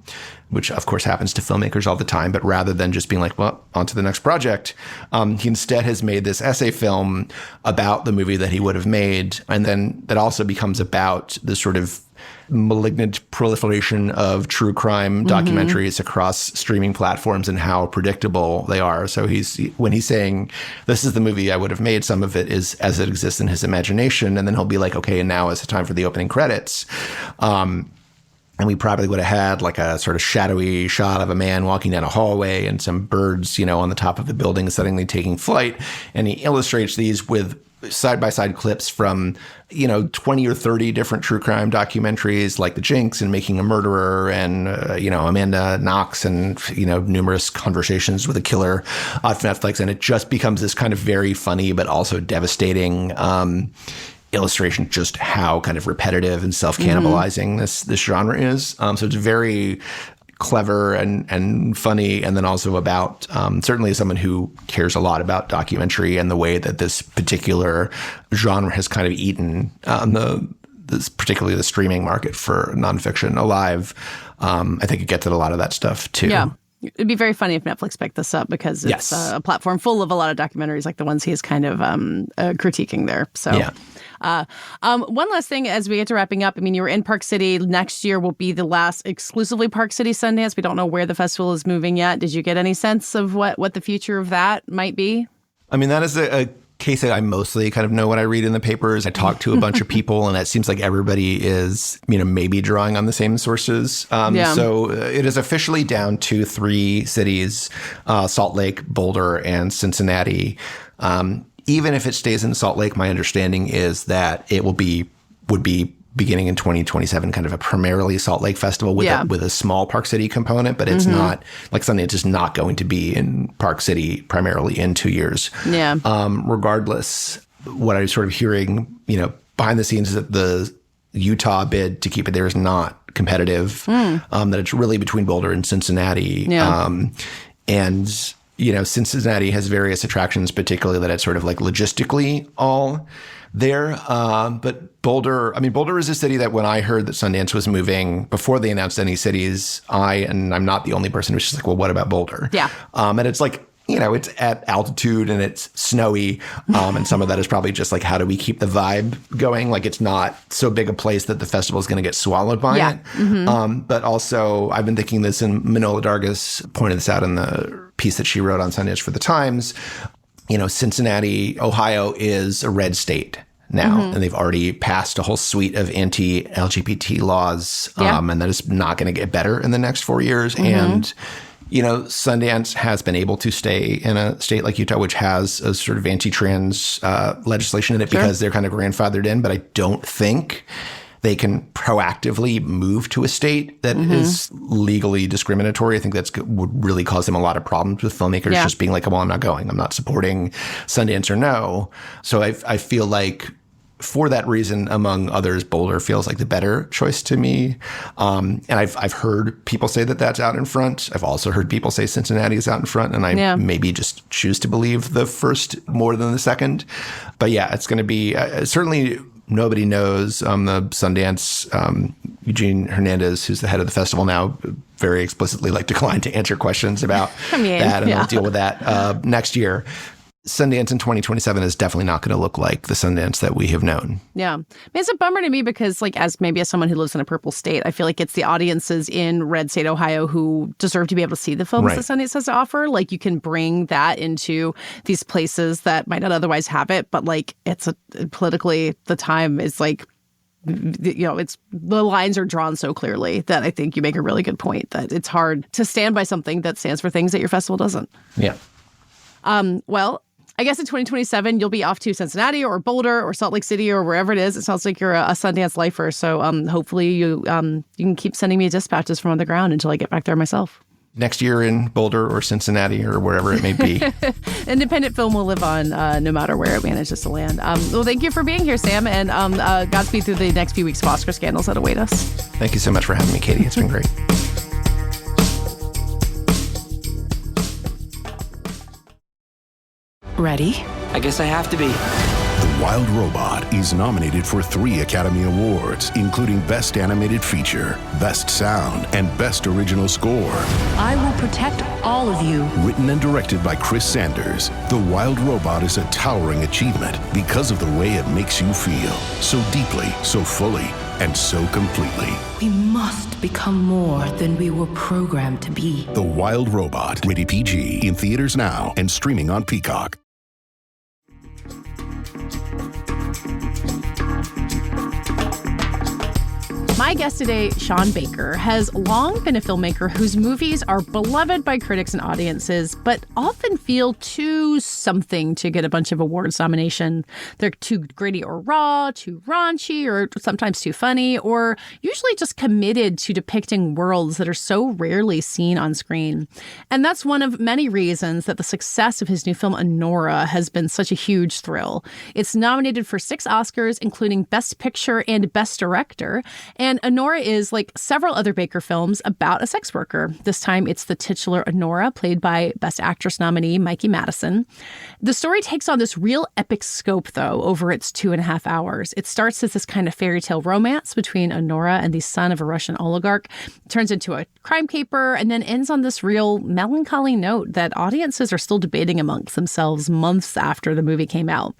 which of course happens to filmmakers all the time. But rather than just being like, well, on to the next project, he instead has made this essay film about the movie that he would have made. And then that also becomes about the sort of malignant proliferation of true crime documentaries across streaming platforms and how predictable they are. So when he's saying, this is the movie I would have made, some of it is as it exists in his imagination. And then he'll be like, okay, and now is the time for the opening credits. And we probably would have had like a sort of shadowy shot of a man walking down a hallway and some birds, on the top of the building suddenly taking flight. And he illustrates these with side-by-side clips from, 20 or 30 different true crime documentaries like The Jinx and Making a Murderer and, Amanda Knox and, numerous conversations with a killer on Netflix. And it just becomes this kind of very funny but also devastating illustration just how kind of repetitive and self-cannibalizing this genre is. So it's very clever and funny, and then also about certainly as someone who cares a lot about documentary and the way that this particular genre has kind of eaten particularly the streaming market for nonfiction alive. I think it gets at a lot of that stuff too. Yeah. It'd be very funny if Netflix picked this up because it's a platform full of a lot of documentaries like the ones he's kind of critiquing there. So, one last thing as we get to wrapping up. I mean, you were in Park City. Next year will be the last exclusively Park City Sundance. We don't know where the festival is moving yet. Did you get any sense of what the future of that might be? I mean, that is a case that I mostly kind of know what I read in the papers. I talk to a bunch of people, and it seems like everybody is, maybe drawing on the same sources. So it is officially down to 3 cities, Salt Lake, Boulder, and Cincinnati. Even if it stays in Salt Lake, my understanding is that it would be beginning in 2027, kind of a primarily Salt Lake festival with a small Park City component, but it's not like something that's just not going to be in Park City primarily in 2 years. Yeah. Regardless, what I'm sort of hearing, behind the scenes is that the Utah bid to keep it there is not competitive, that it's really between Boulder and Cincinnati. Yeah. And Cincinnati has various attractions, particularly that it's sort of like logistically all there. But Boulder is a city that when I heard that Sundance was moving, before they announced any cities, and I'm not the only person who's just like, well, what about Boulder? Yeah. And it's like, it's at altitude and it's snowy. And some of that is probably just like, how do we keep the vibe going? Like, it's not so big a place that the festival is going to get swallowed by it. Mm-hmm. But also, I've been thinking this, and Manola Dargis pointed this out in the piece that she wrote on Sundance for the Times. Cincinnati, Ohio is a red state now, and they've already passed a whole suite of anti-LGBT laws, and that is not going to get better in the next 4 years. And Sundance has been able to stay in a state like Utah, which has a sort of anti-trans legislation in it because they're kind of grandfathered in. But I don't think they can proactively move to a state that is legally discriminatory. I think would really cause them a lot of problems with filmmakers just being like, well, I'm not going. I'm not supporting Sundance or no. So I feel like for that reason, among others, Boulder feels like the better choice to me. And I've heard people say that that's out in front. I've also heard people say Cincinnati is out in front, and I maybe just choose to believe the first more than the second. But yeah, it's going to be certainly nobody knows. The Sundance, Eugene Hernandez, who's the head of the festival now, very explicitly declined to answer questions about that, and they'll deal with that next year. Sundance in 2027 is definitely not going to look like the Sundance that we have known. Yeah. I mean, it's a bummer to me because, as someone who lives in a purple state, I feel like it's the audiences in red state Ohio who deserve to be able to see the films that Sundance has to offer. You can bring that into these places that might not otherwise have it, but it's politically, the time is it's the lines are drawn so clearly that I think you make a really good point that it's hard to stand by something that stands for things that your festival doesn't. Yeah. Well, I guess in 2027, you'll be off to Cincinnati or Boulder or Salt Lake City or wherever it is. It sounds like you're a Sundance lifer. So hopefully you can keep sending me dispatches from on the ground until I get back there myself. Next year in Boulder or Cincinnati or wherever it may be. Independent film will live on no matter where it manages to land. Well, thank you for being here, Sam, and Godspeed through the next few weeks of Oscar scandals that await us. Thank you so much for having me, Katey. It's been great. Ready? I guess I have to be. The Wild Robot is nominated for 3 Academy Awards, including Best Animated Feature, Best Sound, and Best Original Score. I will protect all of you. Written and directed by Chris Sanders, The Wild Robot is a towering achievement because of the way it makes you feel. So deeply, so fully, and so completely. We must become more than we were programmed to be. The Wild Robot, rated PG, in theaters now and streaming on Peacock. My guest today, Sean Baker, has long been a filmmaker whose movies are beloved by critics and audiences, but often feel too something to get a bunch of awards nomination. They're too gritty or raw, too raunchy, or sometimes too funny, or usually just committed to depicting worlds that are so rarely seen on screen. And that's one of many reasons that the success of his new film, Anora, has been such a huge thrill. It's nominated for 6 Oscars, including Best Picture and Best Director. And Anora is, like several other Baker films, about a sex worker. This time it's the titular Anora, played by Best Actress nominee Mikey Madison. The story takes on this real epic scope, though, over its 2.5 hours. It starts as this kind of fairy tale romance between Anora and the son of a Russian oligarch, turns into a crime caper, and then ends on this real melancholy note that audiences are still debating amongst themselves months after the movie came out.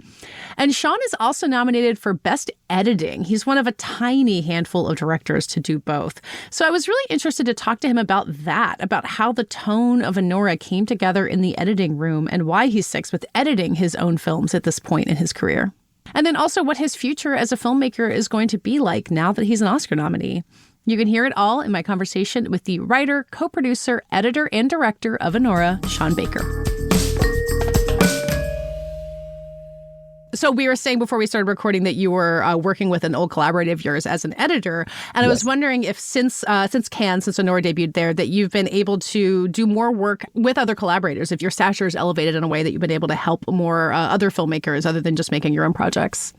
And Sean is also nominated for Best Editing. He's one of a tiny handful of directors to do both. So I was really interested to talk to him about that, about how the tone of Anora came together in the editing room and why he sticks with editing his own films at this point in his career. And then also what his future as a filmmaker is going to be like now that he's an Oscar nominee. You can hear it all in my conversation with the writer, co-producer, editor, and director of Anora, Sean Baker. So we were saying before we started recording that you were working with an old collaborator of yours as an editor. And I was wondering if since Cannes, since Anora debuted there, that you've been able to do more work with other collaborators, if your stature is elevated in a way that you've been able to help more other filmmakers other than just making your own projects.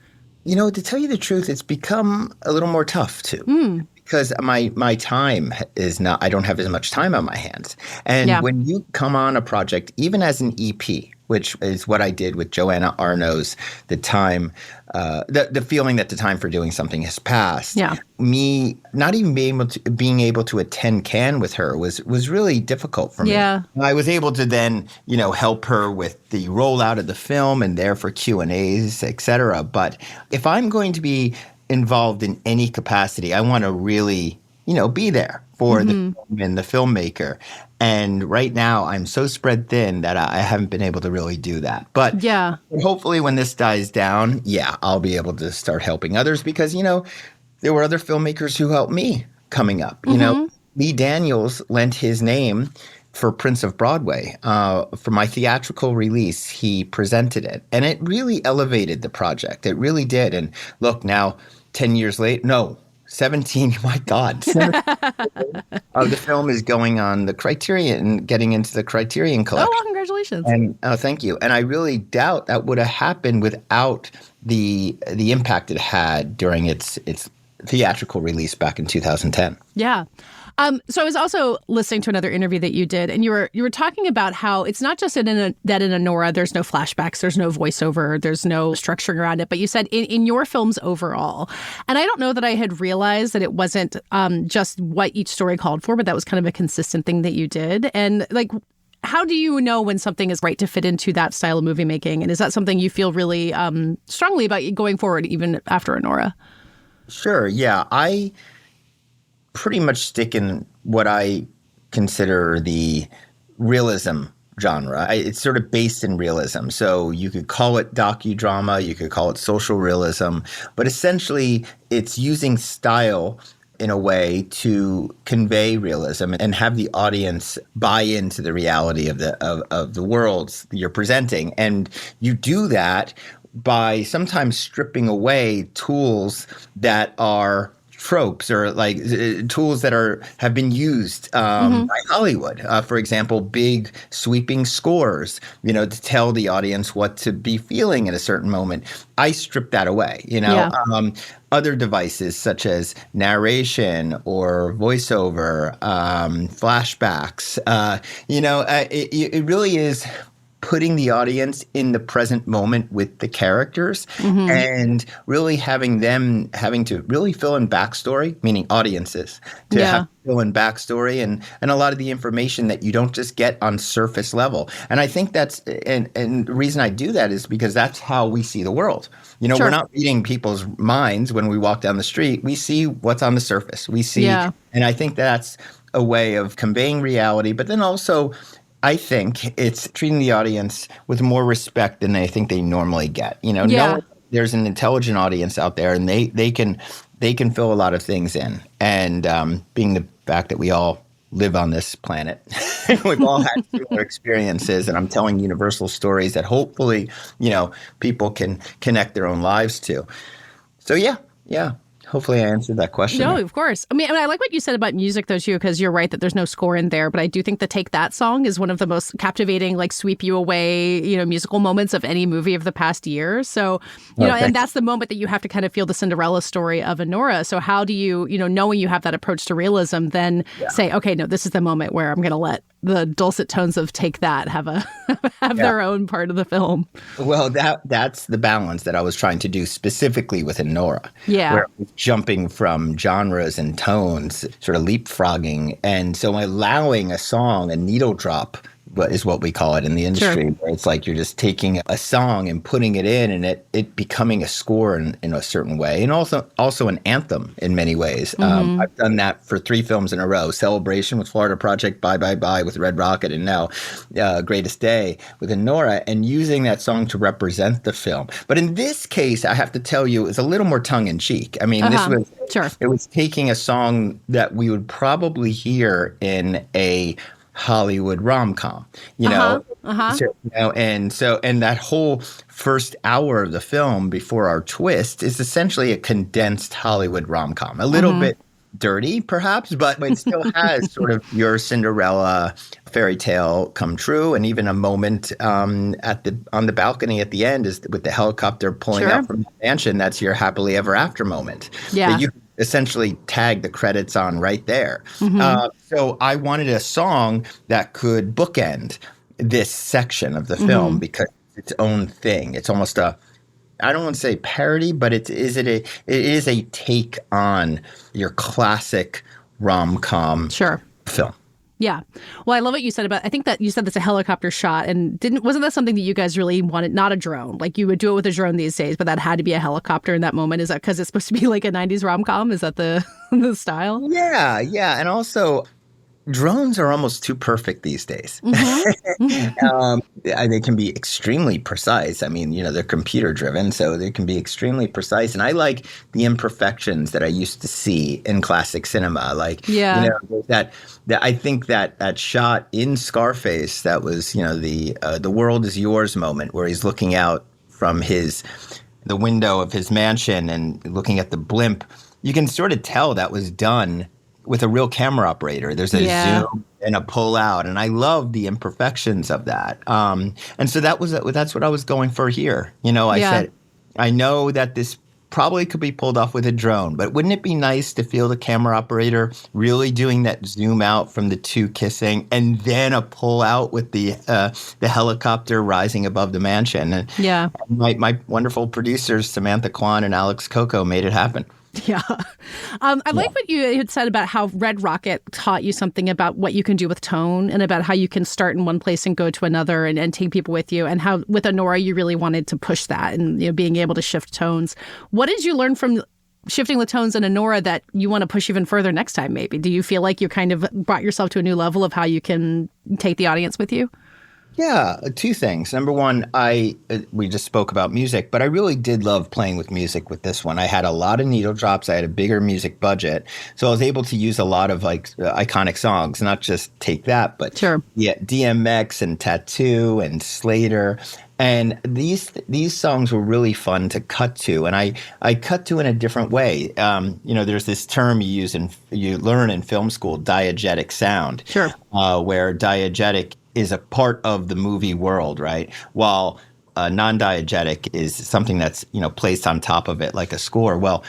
You know, to tell you the truth, it's become a little more tough, too. Because my time is not, I don't have as much time on my hands. And when you come on a project, even as an EP, which is what I did with Joanna Arno's The Time, the feeling that the time for doing something has passed. Yeah. Me not even being able to attend Cannes with her was really difficult for me. Yeah. I was able to then, help her with the rollout of the film and there for Q&As, et cetera. But if I'm going to be involved in any capacity, I want to really, be there for the film and the filmmaker. And right now, I'm so spread thin that I haven't been able to really do that. But hopefully when this dies down, I'll be able to start helping others because, there were other filmmakers who helped me coming up. Lee Daniels lent his name for Prince of Broadway. For my theatrical release, he presented it. And it really elevated the project. It really did. And look, now 10 years later, no, 17, my God. The film is going on the Criterion, getting into the Criterion collection. Oh, well, congratulations. And thank you. And I really doubt that would have happened without the impact it had during its theatrical release back in 2010. Yeah. So I was also listening to another interview that you did, and you were talking about how it's not just that in Anora there's no flashbacks, there's no voiceover, there's no structuring around it, but you said in your films overall. And I don't know that I had realized that it wasn't just what each story called for, but that was kind of a consistent thing that you did. And like, how do you know when something is right to fit into that style of movie making? And is that something you feel really strongly about going forward, even after Anora? Sure. Yeah. I pretty much stick in what I consider the realism genre. It's sort of based in realism. So you could call it docudrama, you could call it social realism, but essentially it's using style in a way to convey realism and have the audience buy into the reality of the worlds you're presenting. And you do that by sometimes stripping away tools that are tropes or like tools that have been used by Hollywood. For example, big sweeping scores, to tell the audience what to be feeling at a certain moment. I strip that away, Other devices such as narration or voiceover, flashbacks, it really is putting the audience in the present moment with the characters and really having to really fill in backstory, meaning audiences, to have to fill in backstory and a lot of the information that you don't just get on surface level. And I think that's and the reason I do that is because that's how we see the world. We're not reading people's minds when we walk down the street. We see what's on the surface. We see, and I think that's a way of conveying reality, but then also I think it's treating the audience with more respect than I think they normally get. There's an intelligent audience out there, and they can fill a lot of things in. And being the fact that we all live on this planet, we've all had similar experiences, and I'm telling universal stories that hopefully, people can connect their own lives to. So yeah. Hopefully I answered that question. No, of course. I mean, I like what you said about music, though, too, because you're right that there's no score in there. But I do think the Take That song is one of the most captivating, like, sweep you away, musical moments of any movie of the past year. So, and that's the moment that you have to kind of feel the Cinderella story of Anora. So how do you, knowing you have that approach to realism, then say, okay, no, this is the moment where I'm going to let the dulcet tones of Take That have their own part of the film. Well, that's the balance that I was trying to do specifically with Anora. Yeah. Where I was jumping from genres and tones, sort of leapfrogging. And so allowing a song, a needle drop, is what we call it in the industry, where it's like you're just taking a song and putting it in and it becoming a score in a certain way, and also an anthem in many ways. I've done that for 3 films in a row: Celebration with Florida Project, Bye Bye Bye with Red Rocket, and now Greatest Day with Anora, and using that song to represent the film. But in this case, I have to tell you, it's a little more tongue-in-cheek. I mean, it was taking a song that we would probably hear in a Hollywood rom-com, and that whole first hour of the film before our twist is essentially a condensed Hollywood rom-com, a little bit dirty perhaps, but it still has sort of your Cinderella fairy tale come true, and even a moment on the balcony at the end is with the helicopter pulling out from the mansion. That's your happily ever after moment. That you essentially tag the credits on right there. So I wanted a song that could bookend this section of the film because it's its own thing. It's almost I don't want to say parody, but it is a take on your classic rom-com film. Yeah. Well, I love what you said I think that you said that's a helicopter shot, and wasn't that something that you guys really wanted? Not a drone. Like you would do it with a drone these days, but that had to be a helicopter in that moment. Is that because it's supposed to be like a 90s rom-com? Is that the style? Yeah. And also, drones are almost too perfect these days. They can be extremely precise. I mean, they're computer driven, so they can be extremely precise. And I like the imperfections that I used to see in classic cinema. Like, that I think that shot in Scarface, that was, the world is yours moment, where he's looking out from the window of his mansion and looking at the blimp. You can sort of tell that was done with a real camera operator. There's a zoom and a pull out, and I love the imperfections of that. And so that's what I was going for here. I said, I know that this probably could be pulled off with a drone, but wouldn't it be nice to feel the camera operator really doing that zoom out from the two kissing and then a pull out with the helicopter rising above the mansion? And yeah. My wonderful producers, Samantha Kwan and Alex Coco, made it happen. Yeah. I like what you had said about how Red Rocket taught you something about what you can do with tone and about how you can start in one place and go to another and take people with you, and how with Anora you really wanted to push that and being able to shift tones. What did you learn from shifting the tones in Anora that you want to push even further next time maybe? Do you feel like you kind of brought yourself to a new level of how you can take the audience with you? Yeah, two things. Number one, we just spoke about music, but I really did love playing with music with this one. I had a lot of needle drops. I had a bigger music budget. So I was able to use a lot of iconic songs, not just Take That, but sure. Yeah, DMX and Tattoo and Slater. And these songs were really fun to cut to, and I cut to in a different way. There's this term you learn in film school, diegetic sound. Sure. Where diegetic is a part of the movie world, right? While non-diegetic is something that's placed on top of it, like a score. Well,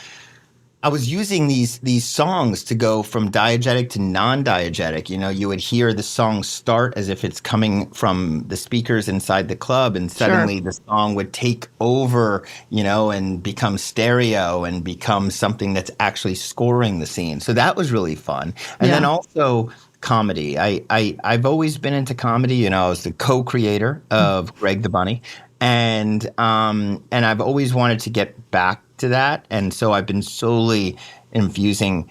I was using these songs to go from diegetic to non-diegetic. You would hear the song start as if it's coming from the speakers inside the club, and suddenly sure. the song would take over, and become stereo and become something that's actually scoring the scene. So that was really fun. And then also comedy. I've always been into comedy. I was the co-creator of Greg the Bunny, and I've always wanted to get back to that. And so I've been slowly infusing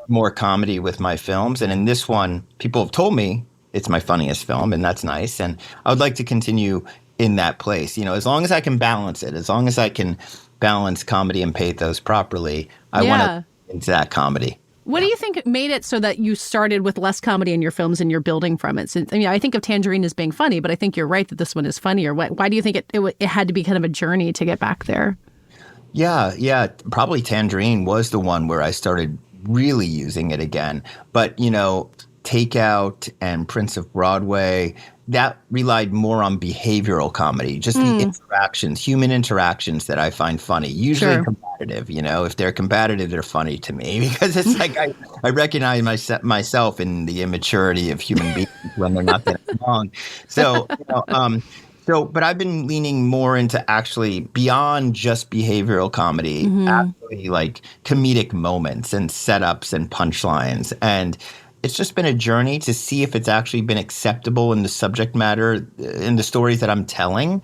more comedy with my films. And in this one, people have told me it's my funniest film, and that's nice. And I would like to continue in that place. As long as I can balance it, as long as I can balance comedy and pathos properly, I want to into that comedy. What do you think made it so that you started with less comedy in your films and you're building from it? So, I think of Tangerine as being funny, but I think you're right that this one is funnier. Why do you think it had to be kind of a journey to get back there? Yeah. Probably Tangerine was the one where I started really using it again. But, Takeout and Prince of Broadway, that relied more on behavioral comedy, just the interactions, human interactions that I find funny, usually competitive. If they're competitive, they're funny to me because it's like I recognize myself in the immaturity of human beings when they're not getting along. So, but I've been leaning more into actually beyond just behavioral comedy, actually like comedic moments and setups and punchlines. And it's just been a journey to see if it's actually been acceptable in the subject matter, in the stories that I'm telling.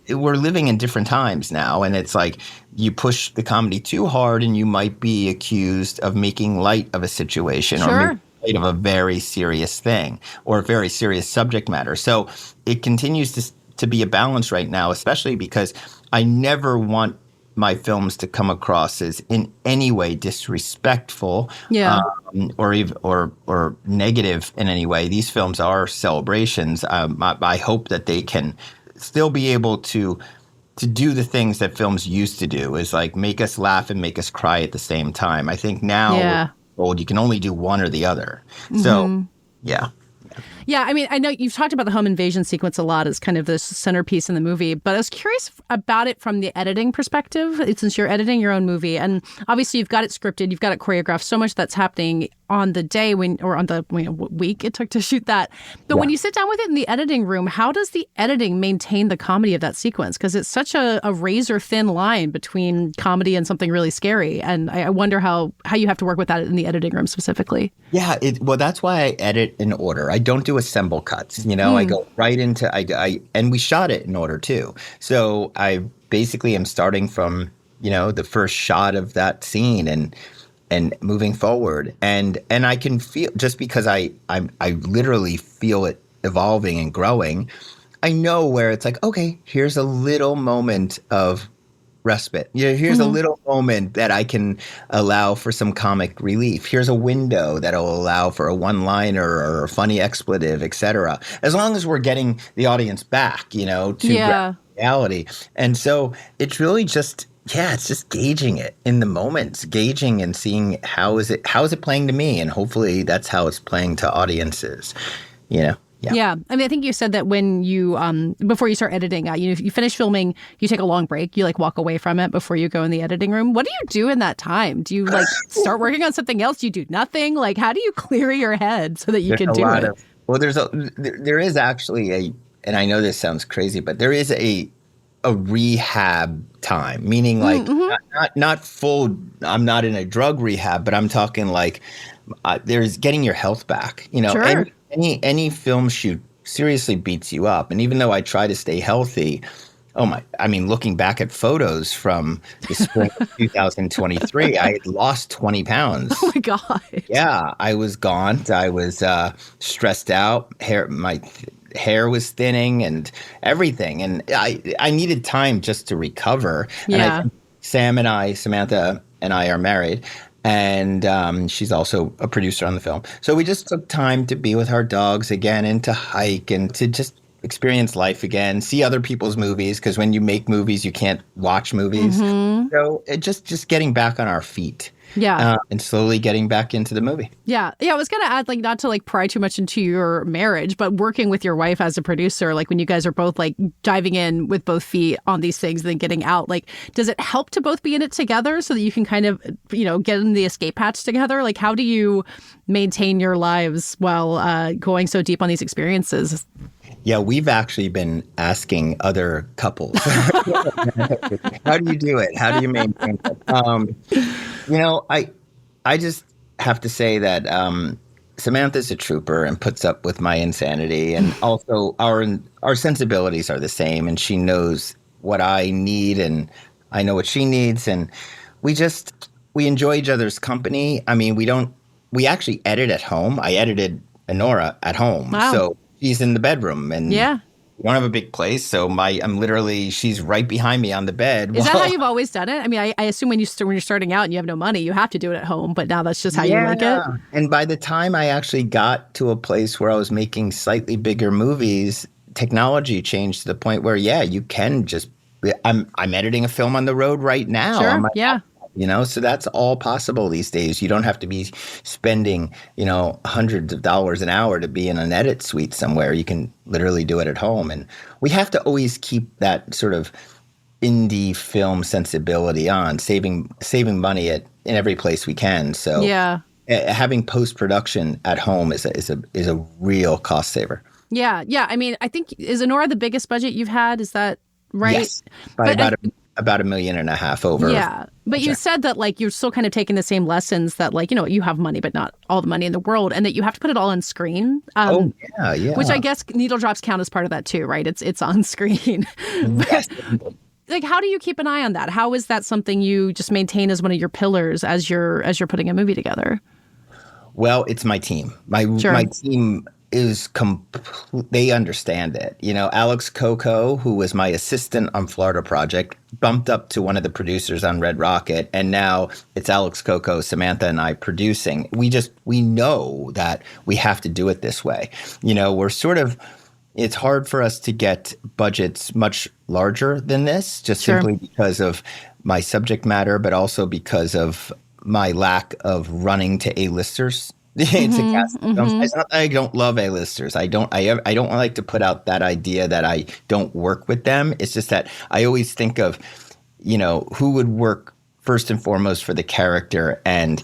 We're living in different times now, and it's like you push the comedy too hard and you might be accused of making light of a situation or making light of a very serious thing or a very serious subject matter. So it continues to be a balance right now, especially because I never want my films to come across as in any way disrespectful or negative in any way. These films are celebrations. I hope that they can still be able to do the things that films used to do, is like make us laugh and make us cry at the same time. I think now you can only do one or the other. So, yeah. Yeah, I know you've talked about the home invasion sequence a lot as kind of this centerpiece in the movie, but I was curious about it from the editing perspective, since you're editing your own movie. And obviously you've got it scripted, you've got it choreographed, so much that's happening on the day on the week it took to shoot that. But when you sit down with it in the editing room, how does the editing maintain the comedy of that sequence? Because it's such a razor thin line between comedy and something really scary. And I wonder how you have to work with that in the editing room specifically. Yeah, that's why I edit in order. I don't do assemble cuts. I go right into and we shot it in order too. So I basically am starting from the first shot of that scene and moving forward, and I can feel, just because I literally feel it evolving and growing. I know where it's like, okay, here's a little moment of respite. Here's a little moment that I can allow for some comic relief. Here's a window that'll allow for a one-liner or a funny expletive, etc. As long as we're getting the audience back, to reality. And so it's really just, it's just gauging it in the moments, gauging and seeing how is it playing to me, and hopefully that's how it's playing to audiences. Yeah. I mean, I think you said that when you, before you start editing, you finish filming, you take a long break, you like walk away from it before you go in the editing room. What do you do in that time? Do you like start working on something else? Do you do nothing? Like, how do you clear your head so that you can do it? There is actually and I know this sounds crazy, but there is a rehab time, meaning like not full, I'm not in a drug rehab, but I'm talking like there's getting your health back, Sure. Any film shoot seriously beats you up. And even though I try to stay healthy, looking back at photos from the spring of 2023, I had lost 20 pounds. Oh my God. Yeah, I was gaunt. I was stressed out. My hair was thinning and everything. And I needed time just to recover. Yeah. And I think Samantha and I are married. And she's also a producer on the film. So we just took time to be with our dogs again and to hike and to just experience life again, see other people's movies, because when you make movies, you can't watch movies. So it just getting back on our feet. Yeah. And slowly getting back into the movie. Yeah. I was going to add, like, not to like pry too much into your marriage, but working with your wife as a producer, like when you guys are both like diving in with both feet on these things and then getting out, like, does it help to both be in it together so that you can kind of, get in the escape hatch together? Like, how do you maintain your lives while going so deep on these experiences? Yeah, we've actually been asking other couples, how do you do it? How do you maintain it? I just have to say that Samantha's a trooper and puts up with my insanity. And also our sensibilities are the same. And she knows what I need and I know what she needs. And we enjoy each other's company. I mean, we actually edit at home. I edited Anora at home. Wow. So she's in the bedroom and we don't have a big place. So she's right behind me on the bed. Is that how you've always done it? I mean, I assume when you're starting out and you have no money, you have to do it at home, but now that's just how you like it. And by the time I actually got to a place where I was making slightly bigger movies, technology changed to the point where, you can just, I'm editing a film on the road right now. Sure, So that's all possible these days. You don't have to be spending, hundreds of dollars an hour to be in an edit suite somewhere. You can literally do it at home. And we have to always keep that sort of indie film sensibility on, saving money in every place we can. So having post-production at home is a real cost saver. Yeah. I mean, I think, is Anora the biggest budget you've had? Is that right? Yes, about $1.5 million over. Yeah. But you said that like you're still kind of taking the same lessons that like, you have money, but not all the money in the world, and that you have to put it all on screen. Which I guess needle drops count as part of that too, right? It's on screen. Yes. Like, how do you keep an eye on that? How is that something you just maintain as one of your pillars as you're putting a movie together? Well, it's my team. My team is they understand it. Alex Coco, who was my assistant on Florida Project, bumped up to one of the producers on Red Rocket, and now it's Alex Coco, Samantha, and I producing. We know that we have to do it this way. It's hard for us to get budgets much larger than this, just simply because of my subject matter, but also because of my lack of running to A-listers. To cast films. It's not that I don't love A-listers. I don't like to put out that idea that I don't work with them. It's just that I always think of, who would work first and foremost for the character, and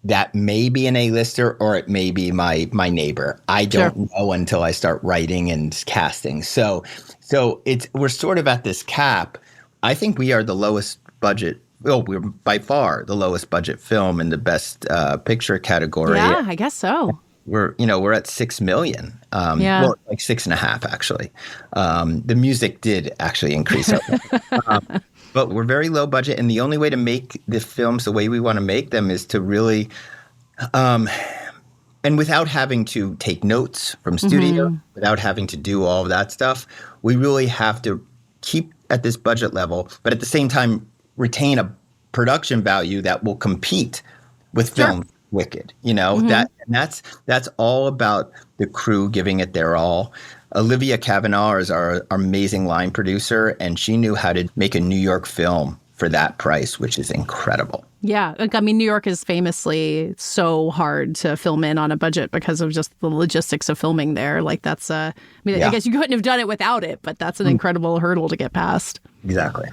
that may be an A-lister or it may be my neighbor. I don't know until I start writing and casting. So we're sort of at this cap. I think we are the lowest budget. Well, we're by far the lowest budget film in the best picture category. Yeah, I guess so. We're at $6 million. Well, like 6.5 actually. The music did actually increase, but we're very low budget, and the only way to make the films the way we want to make them is to really, and without having to take notes from studio, without having to do all of that stuff, we really have to keep at this budget level, but at the same time retain a production value that will compete with film Wicked. That's all about the crew giving it their all. Olivia Cavanaugh is our amazing line producer, and she knew how to make a New York film for that price, which is incredible. Yeah. Like, I mean, New York is famously so hard to film in on a budget because of just the logistics of filming there. Like that's, I guess you couldn't have done it without it, but that's an incredible hurdle to get past. Exactly.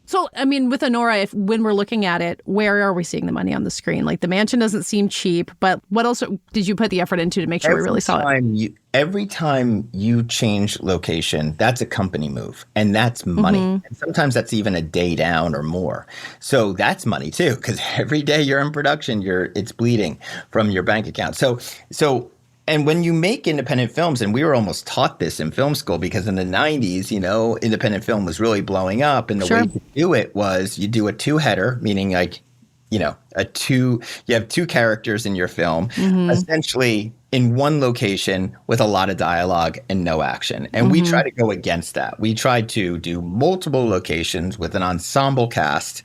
So, I mean, with Anora, when we're looking at it, where are we seeing the money on the screen? Like the mansion doesn't seem cheap, but what else did you put the effort into to make sure we really saw it? Every time you change location, that's a company move, and that's money. And sometimes that's even a day down or more. So that's money too, because every day you're in production, it's bleeding from your bank account. And when you make independent films, and we were almost taught this in film school because in the 90s, independent film was really blowing up. And the way to do it was you do a two-header, meaning like, you have two characters in your film, essentially in one location with a lot of dialogue and no action. And we try to go against that. We tried to do multiple locations with an ensemble cast.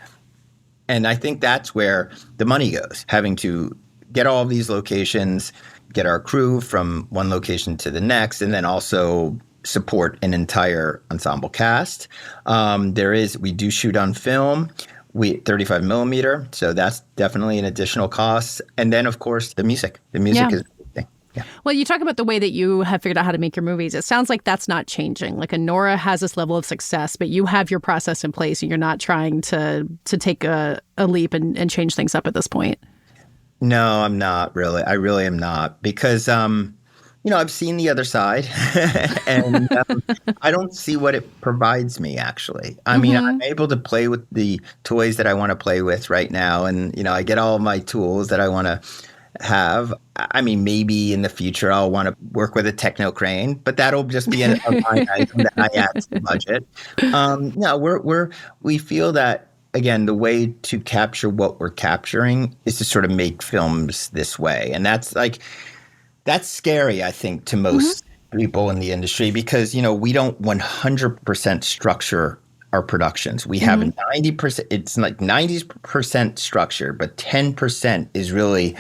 And I think that's where the money goes, having to get all of these locations, get our crew from one location to the next, and then also support an entire ensemble cast. We do shoot on film, 35 millimeter, so that's definitely an additional cost. And then, of course, the music. The music is everything. Yeah. Well, you talk about the way that you have figured out how to make your movies. It sounds like that's not changing. Like Anora has this level of success, but you have your process in place, and you're not trying to take a leap and change things up at this point. No, I'm not really. I really am not because, I've seen the other side and I don't see what it provides me, actually. I mean, I'm able to play with the toys that I want to play with right now. And, I get all of my tools that I want to have. I mean, maybe in the future I'll want to work with a techno crane, but that'll just be a line item that I add to the budget. No, we feel that, again, the way to capture what we're capturing is to sort of make films this way. And that's scary, I think, to most people in the industry because, we don't 100% structure our productions. We have 90%, it's like 90% structure, but 10% is really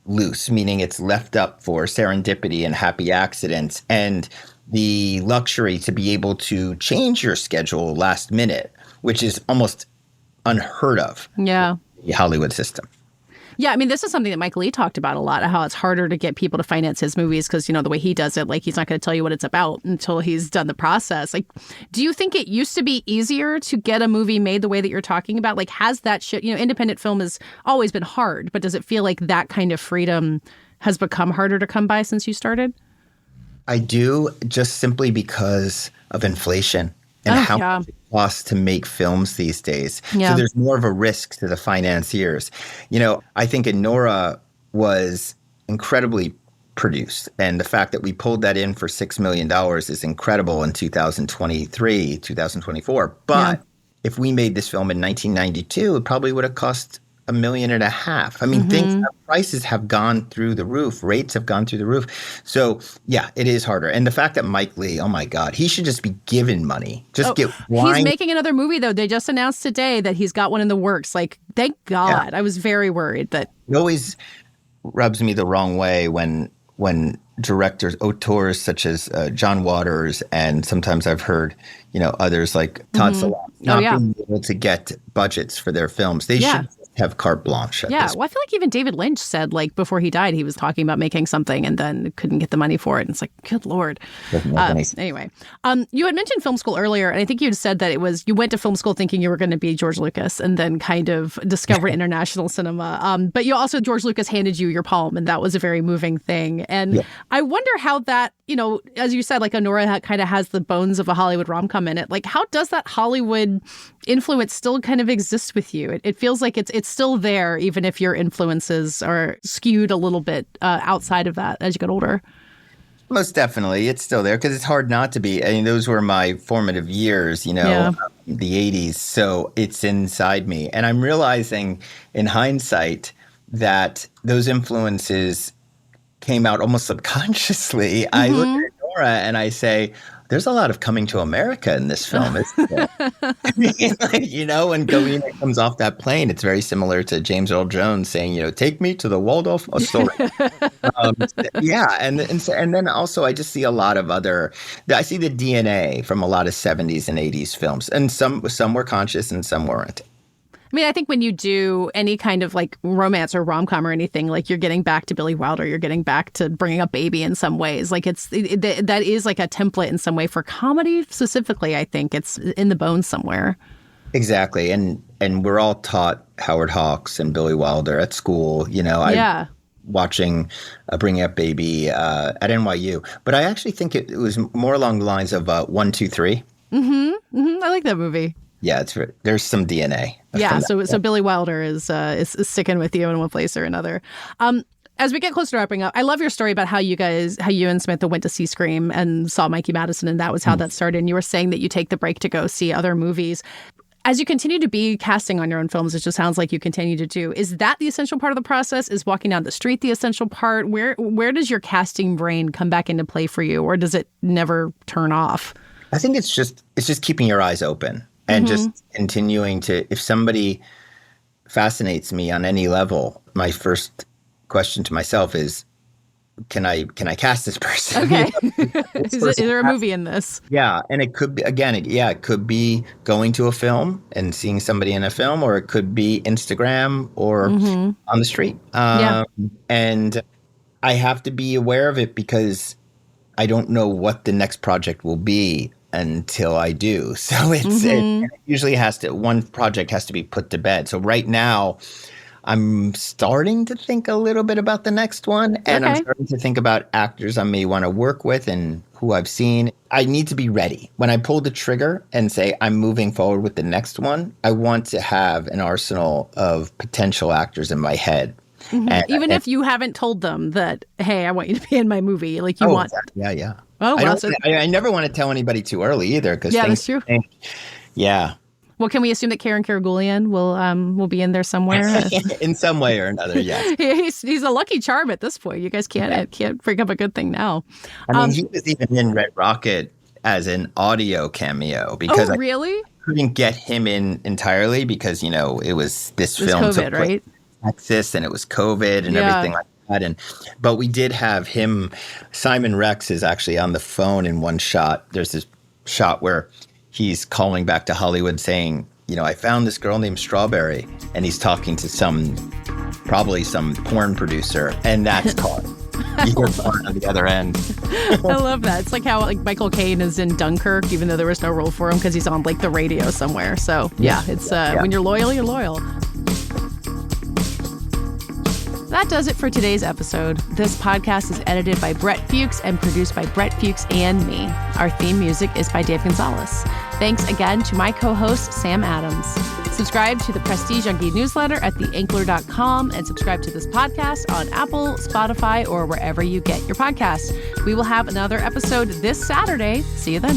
loose, meaning it's left up for serendipity and happy accidents and the luxury to be able to change your schedule last minute, which is almost unheard of in the Hollywood system. Yeah, I mean, this is something that Mike Leigh talked about a lot, how it's harder to get people to finance his movies because, the way he does it, like he's not going to tell you what it's about until he's done the process. Like, do you think it used to be easier to get a movie made the way that you're talking about? Like, has that shit, independent film has always been hard, but does it feel like that kind of freedom has become harder to come by since you started? I do, just simply because of inflation. And how much it costs to make films these days. Yeah. So there's more of a risk to the financiers. I think Anora was incredibly produced. And the fact that we pulled that in for $6 million is incredible in 2023, 2024. But if we made this film in 1992, it probably would have cost $1.5 million. I mean, prices have gone through the roof. Rates have gone through the roof. So, yeah, it is harder. And the fact that Mike Leigh, oh my God, he should just be given money. Get wine. He's making another movie, though. They just announced today that he's got one in the works. Like, thank God. Yeah. I was very worried that. It always rubs me the wrong way when directors, auteurs such as John Waters, and sometimes I've heard, others like Todd Solondz, not being able to get budgets for their films. They should have carte blanche. Well, I feel like even David Lynch said, like, before he died, he was talking about making something and then couldn't get the money for it. And it's like, good Lord. Anyway, you had mentioned film school earlier, and I think you had said that you went to film school thinking you were going to be George Lucas and then kind of discovered international cinema. But George Lucas handed you your palm, and that was a very moving thing. And I wonder how that, as you said, like Anora kind of has the bones of a Hollywood rom-com in it. Like, how does that Hollywood influence still kind of exist with you? It feels like it's still there, even if your influences are skewed a little bit outside of that as you get older. Most definitely. It's still there because it's hard not to be. I mean, those were my formative years, the 80s. So it's inside me. And I'm realizing in hindsight that those influences came out almost subconsciously. I look at Anora and I say, there's a lot of Coming to America in this film, isn't there? When Galena comes off that plane, it's very similar to James Earl Jones saying, take me to the Waldorf Astoria. And then also I just see a lot of I see the DNA from a lot of 70s and 80s films, and some were conscious and some weren't. I mean, I think when you do any kind of like romance or rom-com or anything, like you're getting back to Billy Wilder, you're getting back to bringing up baby in some ways. Like that is like a template in some way for comedy specifically. I think it's in the bones somewhere. Exactly. And we're all taught Howard Hawks and Billy Wilder at school. Watching Bringing Up Baby at NYU. But I actually think it was more along the lines of 1, 2, 3. I like that movie. Yeah, there's some DNA. Yeah, so Billy Wilder is sticking with you in one place or another. As we get closer to wrapping up, I love your story about how you and Samantha went to see Scream and saw Mikey Madison, and that was how that started. And you were saying that you take the break to go see other movies. As you continue to be casting on your own films, it just sounds like you continue to do. Is that the essential part of the process? Is walking down the street the essential part? Where does your casting brain come back into play for you, or does it never turn off? I think it's just keeping your eyes open and just continuing to, if somebody fascinates me on any level, my first question to myself is, can I cast this person? Okay. Is there a movie in this? Yeah. And it could be, again, it could be going to a film and seeing somebody in a film, or it could be Instagram or on the street. And I have to be aware of it because I don't know what the next project will be until I do. So it usually one project has to be put to bed. So right now I'm starting to think a little bit about the next one, and I'm starting to think about actors I may want to work with and who I've seen. I need to be ready. When I pull the trigger and say I'm moving forward with the next one, I want to have an arsenal of potential actors in my head. Even if you haven't told them that, hey, I want you to be in my movie, like you want. Exactly. Yeah. Oh, well, I never want to tell anybody too early either. That's true. Yeah. Well, can we assume that Karen Karagulian will be in there somewhere? In some way or another, yes. He's a lucky charm at this point. You guys can't bring up a good thing now. I mean, he was even in Red Rocket as an audio cameo because really? I couldn't get him in entirely because, it was this film COVID, took place right? in Texas, and it was COVID and everything like that. But we did have him. Simon Rex is actually on the phone in one shot. There's this shot where he's calling back to Hollywood saying, I found this girl named Strawberry, and he's talking to probably some porn producer, and that's caught. You hear porn on the other end. I love that. It's like how Michael Caine is in Dunkirk, even though there was no role for him because he's on the radio somewhere. So when you're loyal, you're loyal. That does it for today's episode. This podcast is edited by Brett Fuchs and produced by Brett Fuchs and me. Our theme music is by Dave Gonzalez. Thanks again to my co-host, Sam Adams. Subscribe to the Prestige Junkie newsletter at theankler.com and subscribe to this podcast on Apple, Spotify, or wherever you get your podcasts. We will have another episode this Saturday. See you then.